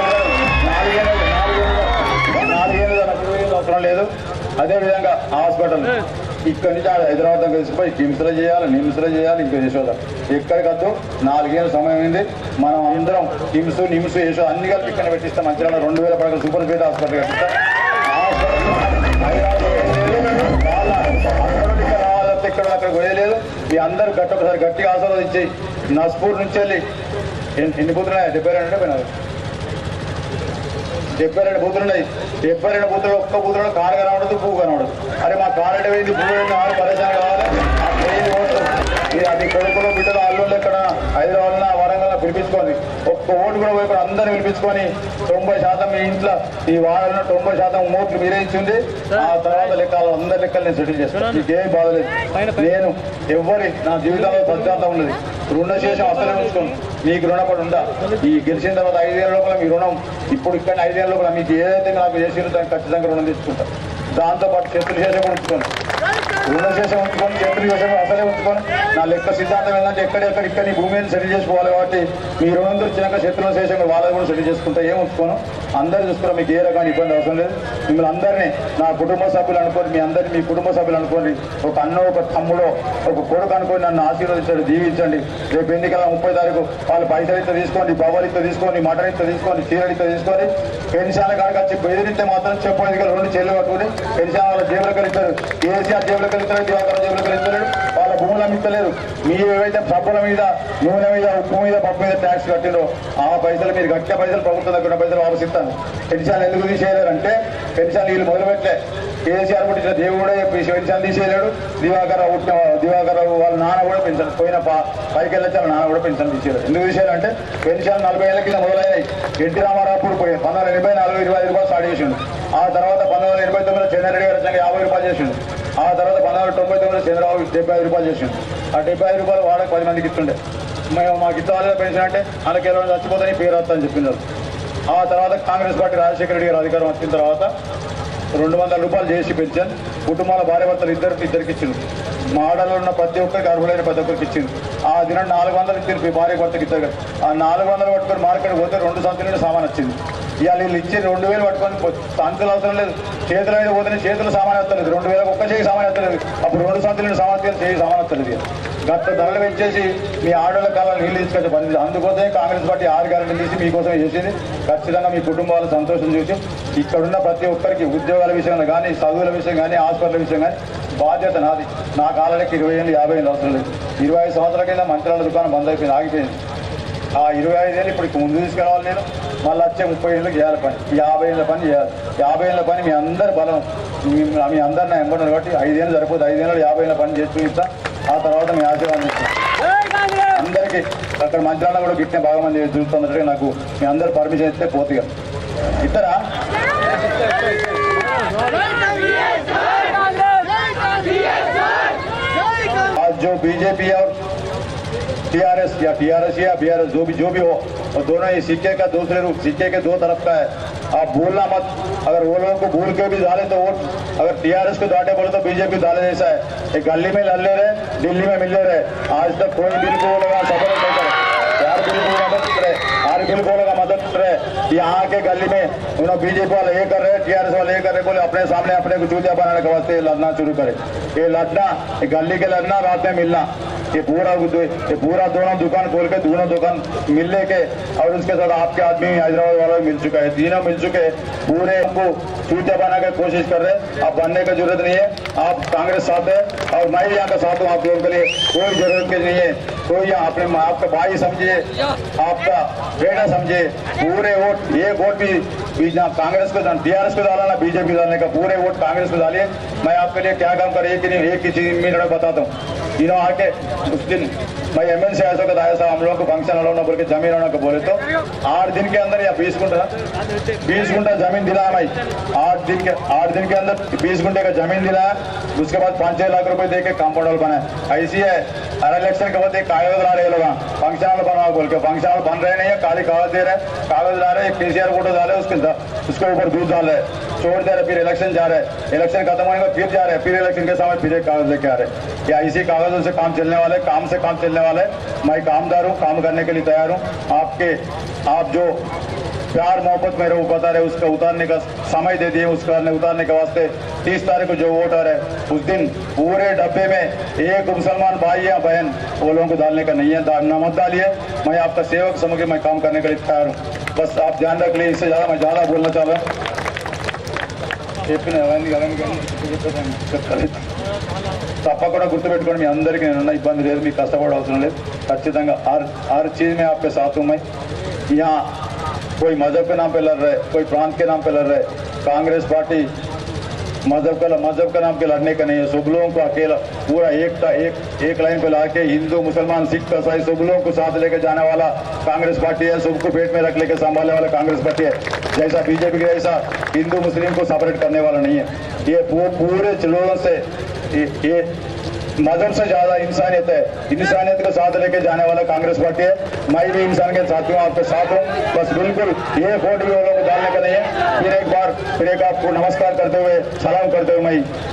[SPEAKER 4] అవసరం లేదు. అదేవిధంగా హాస్పిటల్ ఇక్కడి నుంచి హైదరాబాద్ దగ్గర తీసుకుపోయి నిమ్స్లో చేయాలి, ఇంకా యశోద ఎక్కడికద్దు. 4 ఏళ్ళ సమయం అయింది. మనం అందరం నిమ్స్ యశోద అన్ని కలిపి ఇక్కడ పెట్టిస్తాం. మంచిగా 2000 పడకల సూపర్ స్పెషాలిటీ హాస్పిటల్ కట్టిస్తాం. ఇక్కడ అక్కడ పోయలేదు. మీ అందరూ ఒకసారి గట్టిగా ఆశీర్వదించి నస్పూర్ నుంచి వెళ్ళి ఎన్ని బూతులున్నాయి? 72 పోయినారు. 72 బూతులున్నాయి. 72 బూతులు ఒక్క బూతులో కారు కనబడదు, పువ్వు కనబడదు. అరే మా కారు అంటే పోయింది, పువ్వు పోయింది, ఆరు పరిచయం కావాలి. అది కొడుకులో బిడ్డలు అల్లుళ్ళు ఎక్కడ హైదరాబాద్లో వరంగల్లో పిలిపించుకొని ఒక్క ఓటు కూడా పోయి అందరిని పిలిపించుకొని 90% మీ ఇంట్లో ఈ వారంలో 90% ఓట్లు మీరే ఇచ్చింది. ఆ తర్వాత లెక్కలు అందరి లెక్కలు నేను సెటిల్ చేస్తాను. మీకేం బాధలేదు. నేను ఎవరి నా జీవితంలో సజ్జాంతం ఉన్నది. రుణశేషం అసలే ఉంచుకోను. మీకు రుణపడి ఉందా? ఈ గెలిచిన తర్వాత 5 ఏళ్ళ లోపల మీ రుణం ఇప్పుడు ఇక్కడ 5 ఏళ్ళ లోపల మీకు ఏదైతే నాకు చేసినో దానికి ఖచ్చితంగా రుణం తీసుకుంటాను. దాంతోపాటు చేతులు శేషం ఉంచుకోను, రుణశేషం ఉంచుకొని చేతులు శేషం అసలే ఉంచుకొని నా లెక్క సిద్ధాంతం ఏంటంటే ఎక్కడెక్కడ ఈ భూమిని సెటిల్ చేసుకోవాలి. కాబట్టి మీ రుణం దొరికినాక చేతుల శేషం వాళ్ళని కూడా సెటిల్ చేసుకుంటా. ఏం ఉంచుకోను, అందరూ చూసుకున్నా. మీకు ఏ రకమైన ఇబ్బంది అవసరం లేదు. మిమ్మల్ని అందరినీ నా కుటుంబ సభ్యులు అనుకోండి, మీ కుటుంబ సభ్యులు అనుకోండి. ఒక అన్న, ఒక తమ్ముడో, ఒక కొడుకు అనుకోని నన్ను ఆశీర్వదించండి, దీవించండి. రేపు ఎన్నికల 30 తారీఖు వాళ్ళు పైసలు ఇస్తే తీసుకోండి, బొబ్బలు ఇస్తే తీసుకోండి, మటన్ ఇస్తే తీసుకోండి, చీరలు ఇస్తే తీసుకోండి. పెన్షన్ కాడికి వచ్చి బెదిరిస్తే మాత్రం చెప్పండి. 2 చేతులు కట్టుకుని పెన్షన్ వాళ్ళ జేబులకు వెళ్తారు. కేసీఆర్ జేబులకు వెళ్తారు, దివాకర్ జేబులకు వెళ్తారు. వాళ్ళ భూములు అమ్మిస్తలేరు. మీరు ఏవైతే సబ్బుల మీద, నూనె మీద, ఉప్పు మీద, పప్పు మీద ట్యాక్స్ కట్టినో ఆ పైసలు మీరు కట్టిన పైసలు ప్రభుత్వం దగ్గర పైసలు వాపసు ఇస్తాను. పెన్షన్ ఎందుకు తీసేయలేరంటే పెన్షన్ వీళ్ళు మొదలుపెట్టే కేసీఆర్ పుట్టిన దేవుడే పెన్షన్ తీసేయలేడు. దివాకర్ వాళ్ళ నాన్న కూడా పెన్షన్ పోయిన పైకి వెళ్ళొచ్చి వాళ్ళ నాన్న కూడా పెన్షన్ తీసేయలేడు. ఎందుకు తీసేయాలంటే పెన్షన్ 40 ఏళ్ళ కింద మొదలైనాయి. ఎన్టీ రామారావు అప్పుడు 1984 25 రూపాయలు స్టార్ట్ చేసిండు. ఆ తర్వాత 1989లో చంద్రరెడ్డి గారు వచ్చాక 50 రూపాయలు చేసిండు. ఆ తర్వాత 1999లో చంద్రబాబు 75 రూపాయలు చేసిండు. ఆ 75 రూపాయలు వాడక 10 మందికి ఇస్తుండే. మేము మాకు ఇవ్వాలి పెన్షన్ అంటే వాళ్ళకి ఎవరైనా చచ్చిపోతాని పేరు వస్తుందని చెప్పింది. ఆ తర్వాత కాంగ్రెస్ పార్టీ రాజశేఖర రెడ్డి గారు అధికారం వచ్చిన తర్వాత 200 రూపాయలు చేసి పెన్షన్ కుటుంబాల భార్య భర్తలు ఇద్దరికి ఇచ్చింది. మా ఆడలో ఉన్న ప్రతి ఒక్కరికి అర్హులైన ప్రతి ఒక్కరికి ఇచ్చింది. ఆ దినం 400 ఇచ్చింది భార్య భర్తకి ఇద్దరు. ఆ 400 పట్టుకొని మార్కెట్ పోతే 2 సంచుల సామాన్ వచ్చింది. ఇవాళ వీళ్ళు ఇచ్చి 2000 పట్టుకొని సంచులు అవసరం లేదు, చేతుల మీద పోతే చేతుల సామాన్ వస్తలేదు. 2000 ఒక్క చేయి సామాన్ వస్తలేదు. అప్పుడు 2 సంచుల సామాన్ చేయి సామాన్ వస్తలేదు. గత ధరలు పెంచేసి మీ ఆడోళ్ళ కాలం నీళ్ళు తీసుకొచ్చే పని. అందుకోసమే కాంగ్రెస్ పార్టీ 6 గ్యారెంటీలు తీసి మీకోసం చేసింది. ఖచ్చితంగా మీ కుటుంబాల సంతోషం చూసి ఇక్కడున్న ప్రతి ఒక్కరికి ఉద్యోగాల విషయంలో కానీ, చదువుల విషయం కానీ, హాస్పిటల్ విషయం కానీ బాధ్యత నాది. నా కాలానికి 20 ఏళ్ళు 50 ఏళ్ళు అవసరం లేదు. 25 సంవత్సరాల కింద మంత్రాల దుకాణం బంద్ అయిపోయింది, ఆగిపోయింది. ఆ 25 ఏళ్ళు ఇప్పుడు ముందు తీసుకురావాలి. నేను మళ్ళీ వచ్చే 30 ఏళ్ళకి చేయాలి పని, 50 ఏళ్ళ పని చేయాలి. 50 ఏళ్ళ పని మీ అందరి బలం, మీ అందరు నా ఎంబడినారు కాబట్టి 5 ఏళ్ళు సరిపోతుంది. 5 ఏళ్ళు 50 ఏళ్ళ పని చేసి చూపిస్తా. ఆ తర్వాత మీ ఆశీర్వాదం ఇస్తాం అందరికీ. అక్కడ మంత్రాల్లో కూడా గిట్టిన బాగా మంది చూస్తున్నట్టుగా నాకు మీ అందరూ పర్మిషన్ ఇస్తే పోతుగా ఇస్తారా? आज जो बीजेपी और टीआरएस या बीआरएस जो भी हो, और दोनों ये सिक्के का दूसरे रूप, सिक्के के दो तरफ का है। आप भूलना मत, अगर वो लोगों को भूल के भी डाले तो वोट, अगर टीआरएस को डाले बोले तो बीजेपी डाले जैसा है। एक गली में लड़ ले रहे, दिल्ली में मिल ले रहे, आज तक कोई बिल को लगा सफल नहीं करे, यार बिल को मदद करे, हर बिल को लगा मदद करे। यहाँ के गली में उन्होंने बीजेपी वाले ये कर रहे, टीआरएस वाले ये कर रहे, बोले अपने सामने अपने को चूतिया बनाने के वास्ते लड़ना शुरू करे। ये लड़ना, गली के लड़ना, रात में मिलना, ये पूरा दोनों दुकान खोल के दोनों दुकान मिलने के, और उसके साथ आपके आदमी हैदराबाद वाला मिल चुका है, तीनों मिल चुके, पूरे हमको चूतिया बनाने की कोशिश कर रहे। आप बनने की जरूरत नहीं है, आप कांग्रेस साथ है और मैं यहाँ का साथ हूँ। आप लोगों के लिए कोई जरूरत की नहीं है, कोई यहाँ अपने आपका भाई समझिए, आपका बेटा समझिए। पूरे वोट, एक वोट भी कांग्रेस को, टीआरएस को डाला ना बीजेपी डालने का, पूरे वोट कांग्रेस को डालिए। मैं आपके लिए क्या काम करे एक ही चीज मिनट बताता हूँ। तीनों आके उस दिन मैं एमएलसी ऐसा का आया साहब, हम लोगों को फंक्शन होना बोल के जमीन होना को बोले तो 8 दिन के अंदर या 20 गुंठा जमीन दिलाया भाई। 8 दिन के अंदर 20 गुंठे का जमीन दिलाया। उसके बाद 5-6 लाख रुपए दे के कंपाउंड हॉल बनाया। ऐसी है, हर इलेक्शन के बाद एक कागज ला रहे लोग, फंक्शन हॉल बनवा बोल के, फंक्शन हॉल बन रहे नहीं है, खाली कागज दे रहे, कागज ला रहे, केसीआर फोटो डाले, उसके ऊपर दूध डाल रहे, छोड़ दे रहे, फिर इलेक्शन जा रहे, इलेक्शन खत्म होने के बाद फिर जा रहे, फिर इलेक्शन के समय फिर एक कागज लेके आ रहे। या इसी कागजों से काम चलने वाले, काम से काम चलने वाले। मैं कामदार हूँ, काम करने के लिए तैयार हूँ। आप जो प्यार मोहब्बत मेरे को बता रहे, उसका उतारने का समय दे दिए, उसका उतारने के वास्ते 30 तारीख को जो वोटर है, उस दिन पूरे डब्बे में एक मुसलमान भाई या बहन वो लोगों को डालने का नहीं है, मत डालिए। मैं आपका सेवक समझ के मैं काम करने के लिए तैयार हूँ, बस आप ध्यान रख लीजिए। इससे ज़्यादा मैं ज़्यादा बोलना चाह रहा हूँ। తప్పకుండా గుర్తుపెట్టుకోండి, మీ అందరికీ నేను ఇబ్బంది లేదు, మీకు కష్టపడే అవసరం లేదు। ఖచ్చితంగా हर चीज़ में आपके साथ हूँ मैं। यहाँ कोई मजहब के नाम पे लड़ रहे, कोई प्रांत के नाम पे लड़ रहे, कांग्रेस पार्टी मजहब का नाम के लड़ने का नहीं है। सब लोगों को अकेला पूरा एक लाइन पे ला के हिंदू मुसलमान सिख ईसाई सब लोगों को साथ लेके जाने वाला कांग्रेस पार्टी है। सबको पेट में रख लेके संभालने वाला कांग्रेस पार्टी है। जैसा बीजेपी के जैसा हिंदू मुस्लिम को सेपरेट करने वाला नहीं है। ये पूरे लोगों से ये मजहब से ज्यादा इंसानियत है, इंसानियत को साथ लेके जाने वाला कांग्रेस पार्टी है। मैं भी इंसान के साथ हूँ, आपके साथ हूँ। बस बिल्कुल ये वोट भी वो लोग को डालने का नहीं है। फिर एक आपको नमस्कार करते हुए, सलाम करते हुए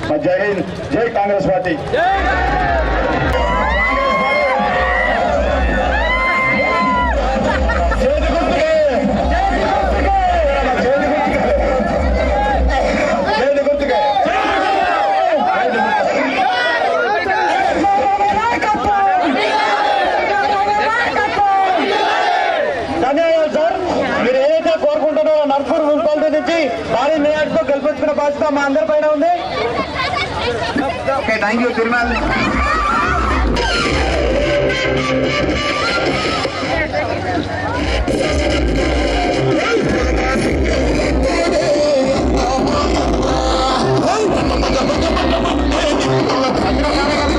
[SPEAKER 4] मैं जय हिंद, जय कांग्रेस पार्टी।
[SPEAKER 1] భారీ మేయర్తో గెలిపించుకున్న బాధ్యత మా అందరి పైన ఉంది। Okay, thank you Tirumala.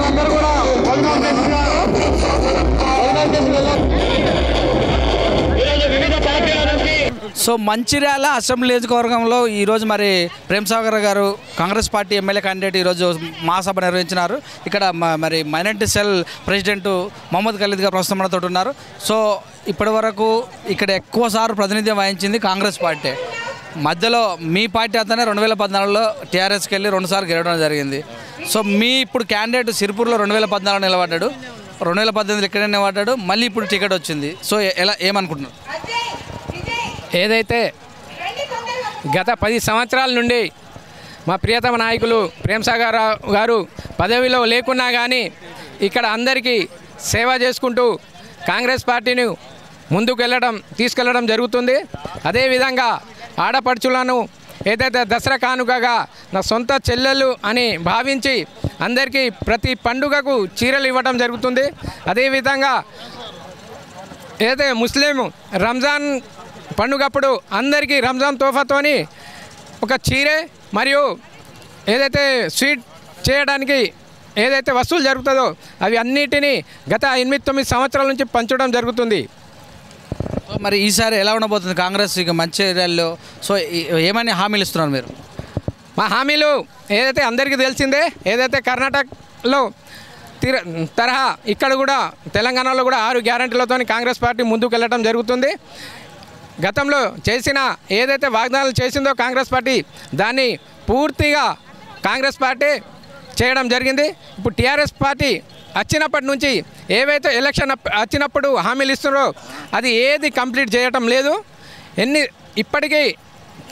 [SPEAKER 1] అందరూ కూడా
[SPEAKER 5] సో మంచిర్యాల అసెంబ్లీ నియోజకవర్గంలో ఈరోజు మరి ప్రేమ్ సాగర్ గారు కాంగ్రెస్ పార్టీ ఎమ్మెల్యే క్యాండిడేట్ ఈరోజు మహాసభ నిర్వహించినారు। ఇక్కడ మరి minority cell president Mohammed Khalid గారు ప్రస్తుతం మనతో ఉన్నారు। సో ఇప్పటి వరకు ఇక్కడ ఎక్కువ సార్లు ప్రాతినిధ్యం వహించింది కాంగ్రెస్ పార్టీ। మధ్యలో మీ పార్టీ అతనే 2014లో టీఆర్ఎస్కి వెళ్ళి 2 సార్లు గెలవడం జరిగింది। సో మీ ఇప్పుడు క్యాండిడేట్ సిరిపూర్లో 2014 నిలబడ్డాడు, 2018 ఇక్కడే నిలబడ్డాడు, మళ్ళీ ఇప్పుడు టికెట్ వచ్చింది। సో ఎలా ఏమనుకుంటున్నారు?
[SPEAKER 6] ఏదైతే గత 10 సంవత్సరాల నుండి మా ప్రియతమ నాయకులు ప్రేమ్ సాగర్ గారు పదవిలో లేకున్నా కానీ ఇక్కడ అందరికీ సేవ చేసుకుంటూ కాంగ్రెస్ పార్టీని ముందుకు తీసుకెళ్లడం జరుగుతుంది। అదేవిధంగా ఆడపడుచులను ఏదైతే దసరా కానుకగా నా సొంత చెల్లెలు అని భావించి అందరికీ ప్రతి పండుగకు చీరలు ఇవ్వడం జరుగుతుంది। అదేవిధంగా ఏదైతే ముస్లిం రంజాన్ పండుగప్పుడు అందరికీ రంజాన్ తోఫాతోని ఒక చీరే మరియు ఏదైతే స్వీట్ చేయడానికి ఏదైతే వసూలు జరుగుతుందో అవి అన్నిటినీ గత 8-9 సంవత్సరాల నుంచి పంచడం జరుగుతుంది।
[SPEAKER 5] మరి ఈసారి ఎలా ఉండబోతుంది కాంగ్రెస్ ఇక మంచిర్యాలలో? సో ఏమని హామీలు ఇస్తున్నారు మీరు?
[SPEAKER 6] మా హామీలు ఏదైతే అందరికీ తెలిసిందే, ఏదైతే కర్ణాటకలో తరహా ఇక్కడ కూడా తెలంగాణలో కూడా 6 గ్యారెంటీలతో కాంగ్రెస్ పార్టీ ముందుకు వెళ్ళడం జరుగుతుంది. గతంలో చేసిన ఏదైతే వాగ్దానాలు చేసిందో కాంగ్రెస్ పార్టీ దాన్ని పూర్తిగా కాంగ్రెస్ పార్టీ చేయడం జరిగింది. ఇప్పుడు టీఆర్ఎస్ పార్టీ వచ్చినప్పటి నుంచి ఏవైతే ఎలక్షన్ వచ్చినప్పుడు హామీలు ఇస్తున్నారో అది ఏది కంప్లీట్ చేయటం లేదు. ఇప్పటికీ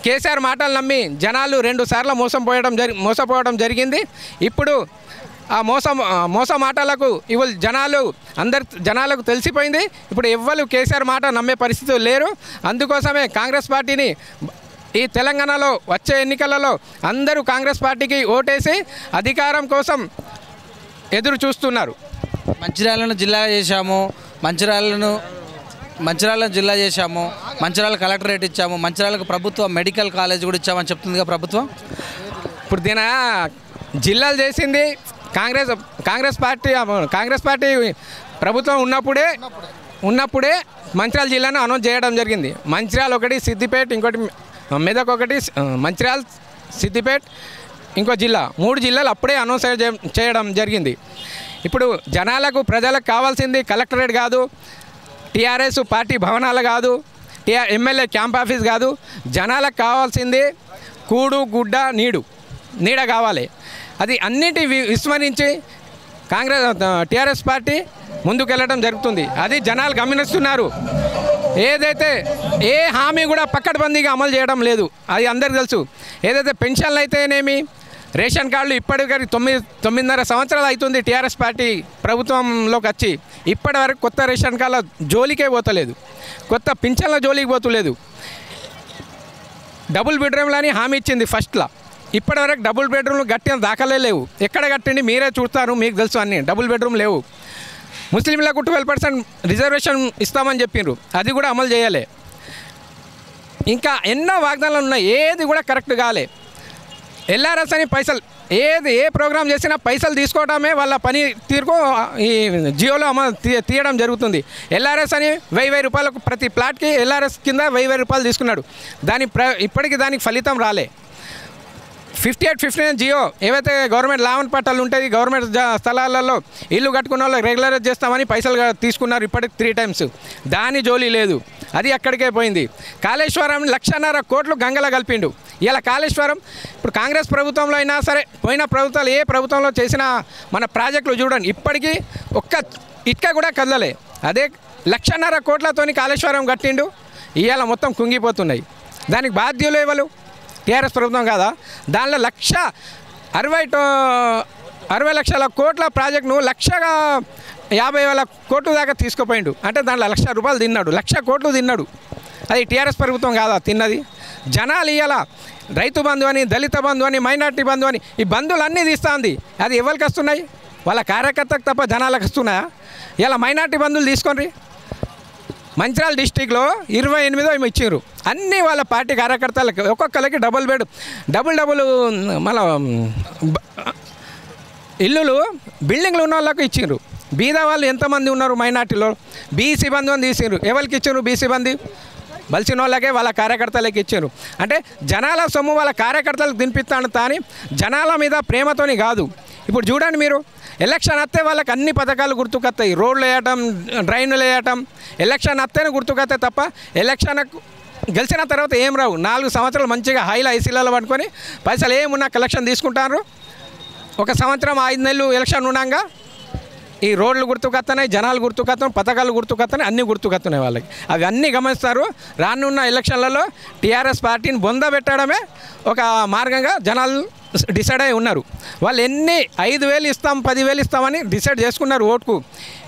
[SPEAKER 6] కేసీఆర్ మాటలు నమ్మి జనాలు 2 సార్లు మోసపోవడం జరిగింది. ఇప్పుడు ఆ మోస మాటలకు ఇవాళ జనాలకు తెలిసిపోయింది. ఇప్పుడు ఎవ్వరు కేసీఆర్ మాట నమ్మే పరిస్థితులు లేరు. అందుకోసమే కాంగ్రెస్ పార్టీని ఈ తెలంగాణలో వచ్చే ఎన్నికలలో అందరూ కాంగ్రెస్ పార్టీకి ఓటేసి అధికారం కోసం ఎదురు చూస్తున్నారు.
[SPEAKER 5] మంచిర్యాలను జిల్లా చేశాము, మంచిర్యాలను జిల్లా చేశాము, మంచిర్యాల కలెక్టరేట్ ఇచ్చాము, మంచిర్యాలకు ప్రభుత్వ మెడికల్ కాలేజ్ కూడా ఇచ్చామని చెప్తుందిగా ప్రభుత్వం.
[SPEAKER 6] ఇప్పుడు దీని జిల్లాలు చేసింది కాంగ్రెస్ పార్టీ ప్రభుత్వం ఉన్నప్పుడే మంచిర్యాల జిల్లాను అనౌన్స్ చేయడం జరిగింది. మంచిర్యాల ఒకటి, సిద్దిపేట ఇంకోటి, మెదక్ ఒకటి, మంచిర్యాల, సిద్దిపేట ఇంకో జిల్లా, 3 జిల్లాలు అప్పుడే అనౌన్స్ చేయడం జరిగింది. ఇప్పుడు ప్రజలకు కావాల్సింది కలెక్టరేట్ కాదు, టీఆర్ఎస్ పార్టీ భవనాలు కాదు, ఎమ్మెల్యే క్యాంప్ ఆఫీస్ కాదు. జనాలకు కావాల్సింది కూడు గుడ్డ నీడ కావాలి. అది అన్నిటి విస్మరించి టీఆర్ఎస్ పార్టీ ముందుకెళ్ళడం జరుగుతుంది. అది జనాలు గమనిస్తున్నారు. ఏదైతే ఏ హామీ కూడా పక్కడబందీగా అమలు చేయడం లేదు, అది అందరికీ తెలుసు. ఏదైతే పెన్షన్లు అయితేనేమి, రేషన్ కార్డులు ఇప్పటికీ 9.5 సంవత్సరాలు అవుతుంది టీఆర్ఎస్ పార్టీ ప్రభుత్వంలోకి వచ్చి. ఇప్పటి వరకు కొత్త రేషన్ కార్డుల జోలికే పోతలేదు, కొత్త పింఛన్ల జోలికి పోతలేదు. డబుల్ బెడ్రూమ్లని హామీ ఇచ్చింది ఫస్ట్లో. ఇప్పటివరకు డబుల్ బెడ్రూమ్లు కట్టిన దాఖలే లేవు. ఎక్కడ కట్టిండి మీరే చూస్తారు, మీకు తెలుసు. అన్నీ డబుల్ బెడ్రూమ్ లేవు. ముస్లింలకు 12% రిజర్వేషన్ ఇస్తామని చెప్పిండ్రు, అది కూడా అమలు చేయాలి. ఇంకా ఎన్నో వాగ్దానాలు ఉన్నాయి, ఏది కూడా కరెక్ట్ కాలే. ఎల్ఆర్ఎస్ అని పైసలు ఏ ప్రోగ్రామ్ చేసినా పైసలు తీసుకోవడమే వాళ్ళ పని తీరుకో ఈ జియోలో అమలు తీయడం జరుగుతుంది. ఎల్ఆర్ఎస్ అని 1000 రూపాయలకు ప్రతి ప్లాట్కి ఎల్ఆర్ఎస్ కింద 1000 రూపాయలు తీసుకున్నాడు. ఇప్పటికీ దానికి ఫలితం రాలే. 58-59 జియో ఏవైతే గవర్నమెంట్ లావన్ పట్టాలు ఉంటాయి, గవర్నమెంట్ స్థలాలలో ఇల్లు కట్టుకున్న వాళ్ళకి రెగ్యులరైజ్ చేస్తామని పైసలు తీసుకున్నారు ఇప్పటికి 3 టైమ్స్. దాని జోలి లేదు, అది అక్కడికే పోయింది. కాళేశ్వరం 1,50,000 కోట్లు గంగలో కలిపిండు. ఇలా కాళేశ్వరం ఇప్పుడు కాంగ్రెస్ ప్రభుత్వంలో అయినా సరే, పోయిన ప్రభుత్వాలు ఏ ప్రభుత్వంలో చేసిన మన ప్రాజెక్టులు చూడండి, ఇప్పటికీ ఒక్క ఇటుక కూడా కదలలే. అదే 1,50,000 కోట్లతోని కాళేశ్వరం కట్టిండు. ఇవాళ మొత్తం కుంగిపోతున్నాయి. దానికి బాధ్యులు ఎవరు? టీఆర్ఎస్ ప్రభుత్వం కాదా? దానిలో 60 లక్షల కోట్ల ప్రాజెక్టును 1,50,000 కోట్ల దాకా తీసుకుపోయిండు. అంటే దాంట్లో 1,00,000 రూపాయలు తిన్నాడు, 1,00,000 కోట్లు తిన్నాడు. అది టీఆర్ఎస్ ప్రభుత్వం కాదా తిన్నది? జనాలు ఇవాళ రైతు బంధు అని, దళిత బంధు అని, మైనార్టీ బంధు అని ఈ బంధువులన్నీ తీస్తుంది. అది ఎవరికి వస్తున్నాయి? వాళ్ళ కార్యకర్తకు తప్ప జనాలకు వస్తున్నాయా? ఇలా మైనార్టీ బంధువులు తీసుకోండి. మంచిర్యాల డిస్టిక్లో 28 ఇచ్చారు. అన్నీ వాళ్ళ పార్టీ కార్యకర్తలకు ఒక్కొక్కరికి డబుల్ మన ఇల్లులు బిల్డింగ్లు ఉన్న వాళ్ళకు ఇచ్చారు. బీద వాళ్ళు ఎంతమంది ఉన్నారు మైనార్టీలో? బీసీ బంధు అని తీసారు. ఎవరికి ఇచ్చారు బీసీ బంధు? బలిసిన వాళ్ళకే, వాళ్ళ కార్యకర్తలకి ఇచ్చారు. అంటే జనాల సొమ్ము వాళ్ళ కార్యకర్తలకు తినిపిస్తాను కానీ జనాల మీద ప్రేమతోని కాదు. ఇప్పుడు చూడండి మీరు, ఎలక్షన్ వస్తే వాళ్ళకి అన్ని పథకాలు గుర్తుకొస్తాయి. రోడ్లు వేయటం, డ్రైన్లు వేయటం, ఎలక్షన్ వస్తేనే గుర్తుకొస్తాయి తప్ప ఎలక్షన్ గెలిచిన తర్వాత ఏం రావు. 4 సంవత్సరాలు మంచిగా హైలో ఐసీలలో పట్టుకొని పైసలు ఏమున్నా కలెక్షన్ తీసుకుంటారు. 1 సంవత్సరం 5 నెలలు ఎలక్షన్ ఉన్నాగా ఈ రోడ్లు గుర్తుకొస్తున్నాయి, జనాలు గుర్తుకొస్తున్నాయి, పథకాలు గుర్తుకొస్తున్నాయి, అన్నీ గుర్తుకొస్తున్నాయి వాళ్ళకి. అవి అన్నీ గమనిస్తారు. రానున్న ఎలక్షన్లలో టీఆర్ఎస్ పార్టీని బొందబెట్టడమే ఒక మార్గంగా జనాలు డిసైడ్ అయి ఉన్నారు. వాళ్ళు 5,000 ఇస్తాం 10,000 ఇస్తామని డిసైడ్ చేసుకున్నారు ఓటుకు.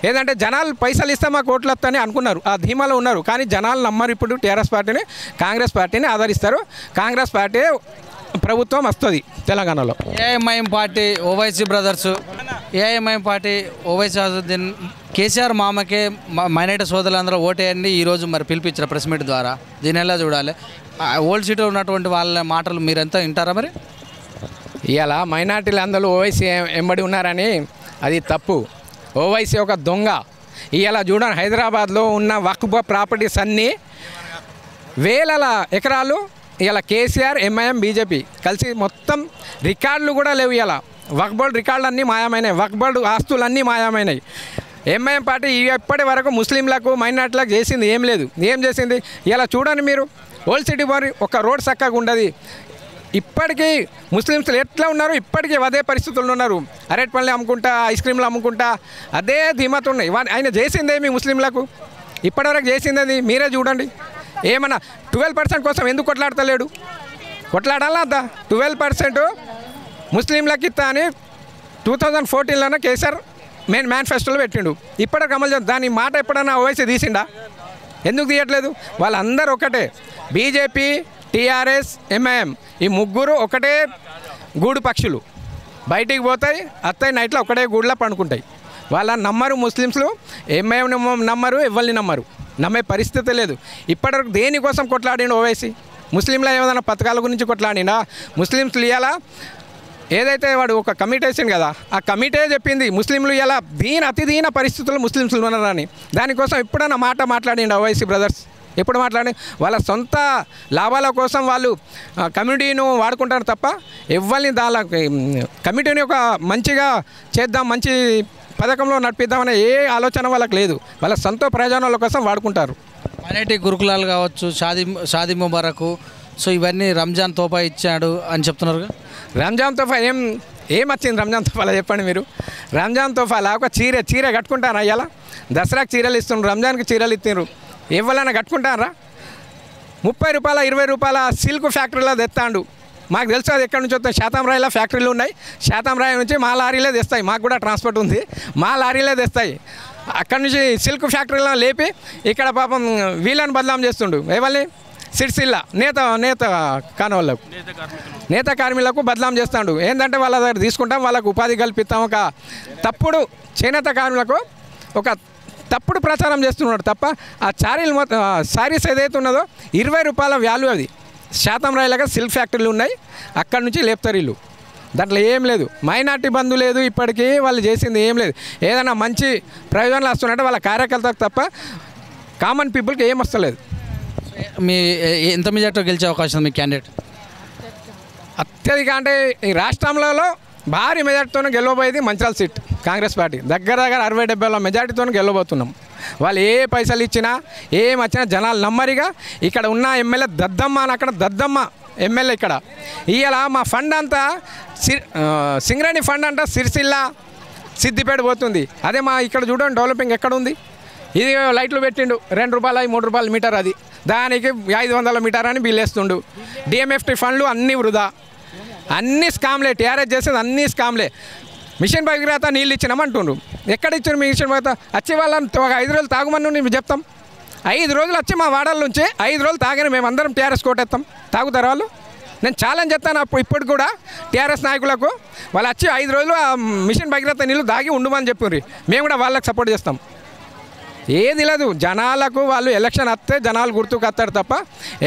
[SPEAKER 6] ఏదంటే జనాలు పైసలు ఇస్తే మాకు ఓట్లు వస్తాయని అనుకున్నారు, ఆ ధీమాలో ఉన్నారు. కానీ జనాలు నమ్మరు. ఇప్పుడు టీఆర్ఎస్ పార్టీని, కాంగ్రెస్ పార్టీని ఆదరిస్తారు. కాంగ్రెస్ పార్టీ ప్రభుత్వం వస్తుంది తెలంగాణలో.
[SPEAKER 5] AIMIM party Owaisi brothers, AIMIM party Owaisi Asaduddin, KCR మామకే మైనార్టీ సోదరులందరూ ఓటేయండి ఈరోజు మరి పిలిపించారు ప్రెస్ మీట్ ద్వారా. దీని ఎలా చూడాలి? ఓల్డ్ సిటీలో ఉన్నటువంటి వాళ్ళ మాటలు మీరెంత వింటారా? మరి
[SPEAKER 6] ఇవాళ మైనార్టీలు అందరూ ఓవైసీ ఎంబడి ఉన్నారని అది తప్పు. ఓవైసీ ఒక దొంగ. ఇవాళ చూడండి, హైదరాబాద్లో ఉన్న వక్ఫ్ ప్రాపర్టీస్ అన్నీ వేల ఎకరాలు ఇలా కేసీఆర్, ఎంఐఎం, బీజేపీ కలిసి మొత్తం రికార్డులు కూడా లేవు. ఇలా వక్ఫ్ బోర్డు రికార్డులన్నీ మాయమైనాయి, వక్ఫ్ బోర్డు ఆస్తులన్నీ మాయమైనాయి. ఎంఐఎం పార్టీ ఇప్పటి వరకు ముస్లింలకు మైనార్టీలకు చేసింది ఏం లేదు. ఏం చేసింది? ఇలా చూడండి మీరు, ఓల్డ్ సిటీ బారి ఒక రోడ్ చక్కగా ఉండదు. ఇప్పటికీ ముస్లిమ్స్ ఎట్లా ఉన్నారు, ఇప్పటికీ అదే పరిస్థితుల్లో ఉన్నారు. అరటి పళ్ళు అమ్ముకుంటా, ఐస్ క్రీమ్లు అమ్ముకుంటా అదే ధీమత ఉన్నాయి. ఆయన చేసిందేమి ముస్లింలకు? ఇప్పటివరకు చేసింది మీరే చూడండి. ఏమన్నా 12% కోసం ఎందుకు కొట్లాడతలేడు? కొట్లాడాలా అద్దా? 12% ముస్లింలకు ఇస్తా అని 2014లోనే కేసీఆర్ మేనిఫెస్టోలో పెట్టిండు. ఇప్పటికి అమలు చేద్దాం. దాని మాట ఎప్పుడన్నా ఓవైసీ తీసిండా? ఎందుకు తీయట్లేదు? వాళ్ళందరూ ఒకటే, బీజేపీ, టీఆర్ఎస్, ఎంఐఎం ఈ ముగ్గురు ఒకటే గూడు పక్షులు. బయటికి పోతాయి, అత్తయ్య నైట్లో ఒకటే గూడులో పండుకుంటాయి. వాళ్ళని నమ్మరు ముస్లిమ్స్లు, ఎంఐఎం నమ్మరు, ఎవరిని నమ్మరు, నమ్మే పరిస్థితి లేదు. ఇప్పటివరకు దేనికోసం కొట్లాడిండు ఓవైసీ? ముస్లింల ఏదైనా పథకాల గురించి కొట్లాడినా? ముస్లిమ్స్లు ఇవ్వాలా ఏదైతే వాడు ఒక కమిటీ వేసింది కదా, ఆ కమిటీ చెప్పింది ముస్లింలు ఇలా అతి దీన పరిస్థితుల్లో ముస్లింలు ఉన్నారని. దానికోసం ఎప్పుడన్నా మాట్లాడిండు ఓవైసీ బ్రదర్స్? ఎప్పుడు మాట్లాడి? వాళ్ళ సొంత లాభాల కోసం వాళ్ళు కమిటీను వాడుకుంటారు తప్ప ఎవరిని కమిటీని ఒక మంచిగా చేద్దాం, మంచి పథకంలో నడిపిద్దామనే ఏ ఆలోచన వాళ్ళకి లేదు. వాళ్ళ సొంత ప్రయోజనాల కోసం వాడుకుంటారు.
[SPEAKER 5] మైనారిటీ గురుకులాలు కావచ్చు, షాదీ ముబారక్, సో ఇవన్నీ రంజాన్ తోఫా ఇచ్చాడు అని చెప్తున్నారు.
[SPEAKER 6] రంజాన్ తోఫా ఏం వచ్చింది? రంజాన్ తోఫాలో చెప్పండి మీరు. రంజాన్ తోఫాలా ఒక చీర కట్టుకుంటారా? అయ్యాలా దసరాకు చీరలు ఇస్తున్నారు, రంజాన్కి చీరలు ఇస్తున్నారు. ఎవరైనా కట్టుకుంటారా? 30 రూపాయల 20 రూపాయల సిల్క్ ఫ్యాక్టరీలో తెస్తాడు. మాకు తెలుసు అది ఎక్కడి నుంచి వస్తాయి. శాతంరాయిలో ఫ్యాక్టరీలు ఉన్నాయి. శాతంరాయి నుంచి మా లారీలే తెస్తాయి. మాకు కూడా ట్రాన్స్పోర్ట్ ఉంది, మా లారీలే తెస్తాయి. అక్కడి నుంచి సిల్క్ ఫ్యాక్టరీలో లేపి ఇక్కడ పాపం వీళ్ళని బదనాం చేస్తుండు. ఎవరిని? సిరిసిల్ల నేత కానవాళ్ళకు, నేత కార్మికులకు బదనాం చేస్తాడు. ఏంటంటే వాళ్ళ దగ్గర తీసుకుంటాం, వాళ్ళకు ఉపాధి కల్పిస్తాం. ఒక తప్పుడు చేనేత కార్మికులకు ఒక తప్పుడు ప్రచారం చేస్తున్నాడు తప్ప ఆ శారీస్ ఏదైతే ఉన్నదో 20 రూపాయల వాల్యూ. అది శాతంరాయిలాగా సిల్క్ ఫ్యాక్టరీలు ఉన్నాయి, అక్కడి నుంచి లేపుతారు వీళ్ళు. దాంట్లో ఏం లేదు, మైనార్టీ బంధు లేదు. ఇప్పటికీ వాళ్ళు చేసింది ఏం లేదు. ఏదైనా మంచి ప్రయోజనాలు వస్తున్నాయంటే వాళ్ళ కార్యకర్తలకు తప్ప కామన్ పీపుల్కి ఏం వస్తలేదు.
[SPEAKER 5] మీ ఎంత మెజార్టీతో గెలిచే అవకాశం ఉంది మీ క్యాండిడేట్?
[SPEAKER 6] అత్యధిక అంటే ఈ రాష్ట్రంలో భారీ మెజార్టీతో గెలవబోయేది మంచిర్యాల సీట్. కాంగ్రెస్ పార్టీ దగ్గర 60-70 మెజార్టీతో గెలవబోతున్నాం. వాళ్ళు ఏ పైసలు ఇచ్చినా ఏం వచ్చినా జనాలు నమ్మరిగా. ఇక్కడ ఉన్న ఎమ్మెల్యే దద్దమ్మ అని, అక్కడ దద్దమ్మ ఎమ్మెల్యే. ఇక్కడ ఇవాళ మా ఫండ్ అంతా సింగరేణి ఫండ్ అంతా సిరిసిల్ల, సిద్దిపేట పోతుంది. అదే మా ఇక్కడ చూడండి డెవలపింగ్ ఎక్కడ ఉంది. ఇది లైట్లు పెట్టిండు 2 రూపాయలు 3 రూపాయల మీటర్, అది దానికి 500 మీటర్ అని బిల్ వేస్తుండు. డిఎంఎఫ్టీ ఫండ్లు అన్నీ వృధా, అన్ని స్కామ్లే. టీఆర్ఎస్ చేసేది అన్ని స్కామ్లే. మిషన్ భగీరథ నీళ్ళు ఇచ్చినామంటుండ్రు. ఎక్కడ ఇచ్చారు మీ మిషన్ భగీరథ? వచ్చి వాళ్ళని 5 రోజులు తాగమని మేము చెప్తాం. 5 రోజులు వచ్చి మా వాడల నుంచి 5 రోజులు తాగని మేమందరం టీఆర్ఎస్ కోటేస్తాం. తాగుతారు వాళ్ళు? నేను ఛాలెంజ్ చేస్తాను ఇప్పుడు కూడా టీఆర్ఎస్ నాయకులకు. వాళ్ళు వచ్చి 5 రోజులు ఆ మిషన్ భగీరథ నీళ్ళు దాగి ఉండమని చెప్పిండ్రు. మేము కూడా వాళ్ళకి సపోర్ట్ చేస్తాం. ఏది లేదు, జనాలకు వాళ్ళు ఎలక్షన్ వస్తే జనాలు గుర్తుకు వస్తారు తప్ప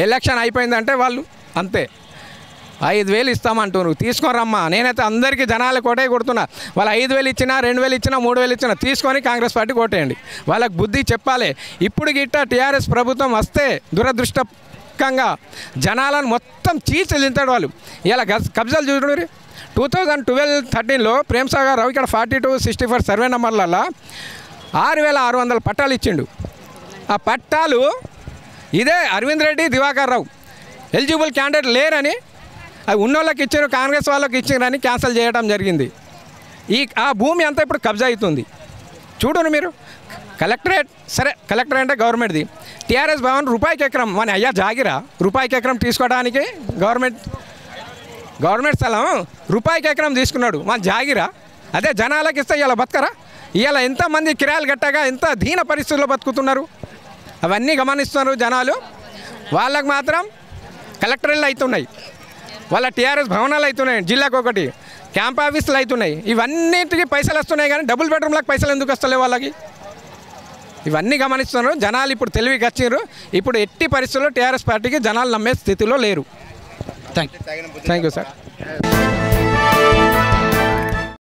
[SPEAKER 6] ఎలక్షన్ అయిపోయిందంటే వాళ్ళు అంతే. 5,000 ఇస్తామంటున్నారు, తీసుకోరమ్మా. నేనైతే అందరికీ జనాలకు కోటే కొడుతున్నా. వాళ్ళు 5,000 ఇచ్చినా, 2,000 ఇచ్చినా, 3,000 ఇచ్చినా తీసుకొని కాంగ్రెస్ పార్టీ కోటేయండి. వాళ్ళకి బుద్ధి చెప్పాలి. ఇప్పుడు గిట్ట టీఆర్ఎస్ ప్రభుత్వం వస్తే దురదృష్టకంగా జనాలను మొత్తం చీల్చిలింతాడు వాళ్ళు. ఇలా కబ్జాలు చూడండి. 2012-13లో ప్రేమ్సాగర్ రావు ఇక్కడ 42-64 సర్వే నెంబర్లలో 6,600 పట్టాలు ఇచ్చిండు. ఆ పట్టాలు ఇదే అరవింద్ రెడ్డి, దివాకర్ రావు ఎలిజిబుల్ క్యాండిడేట్ లేరని అవి ఉన్నోళ్ళకి ఇచ్చారు, కాంగ్రెస్ వాళ్ళకి ఇచ్చారని క్యాన్సిల్ చేయడం జరిగింది. ఆ భూమి అంతా ఇప్పుడు కబ్జా అవుతుంది. చూడండి మీరు. కలెక్టరేట్ సరే, కలెక్టరేట్ అంటే గవర్నమెంట్ది. టీఆర్ఎస్ భవన్ రూపాయికి ఎకరం. మన అయ్యా జాగిరా రూపాయికి ఎకరం తీసుకోవడానికి గవర్నమెంట్ స్థలం రూపాయికి ఎకరం తీసుకున్నాడు. మన జాగిరా అదే జనాలకు ఇస్తే ఇలా బతకరా? ఇవాళ ఎంతమంది కిరాయిలు కట్టగా ఎంత దీన పరిస్థితుల్లో బతుకుతున్నారు. అవన్నీ గమనిస్తున్నారు జనాలు. వాళ్ళకు మాత్రం కలెక్టరేట్లు అవుతున్నాయి, వాళ్ళ టీఆర్ఎస్ భవనాలు అవుతున్నాయి, జిల్లాకు ఒకటి క్యాంప్ ఆఫీసులు అవుతున్నాయి. ఇవన్నిటికీ పైసలు వస్తున్నాయి, కానీ డబుల్ బెడ్రూమ్లకు పైసలు ఎందుకు వస్తలేవు వాళ్ళకి? ఇవన్నీ గమనిస్తున్నారు జనాలు. ఇప్పుడు తెలివికి వచ్చిండ్రు. ఇప్పుడు ఎట్టి పరిస్థితుల్లో టీఆర్ఎస్ పార్టీకి జనాలు నమ్మే స్థితిలో లేరు. Thank you sir.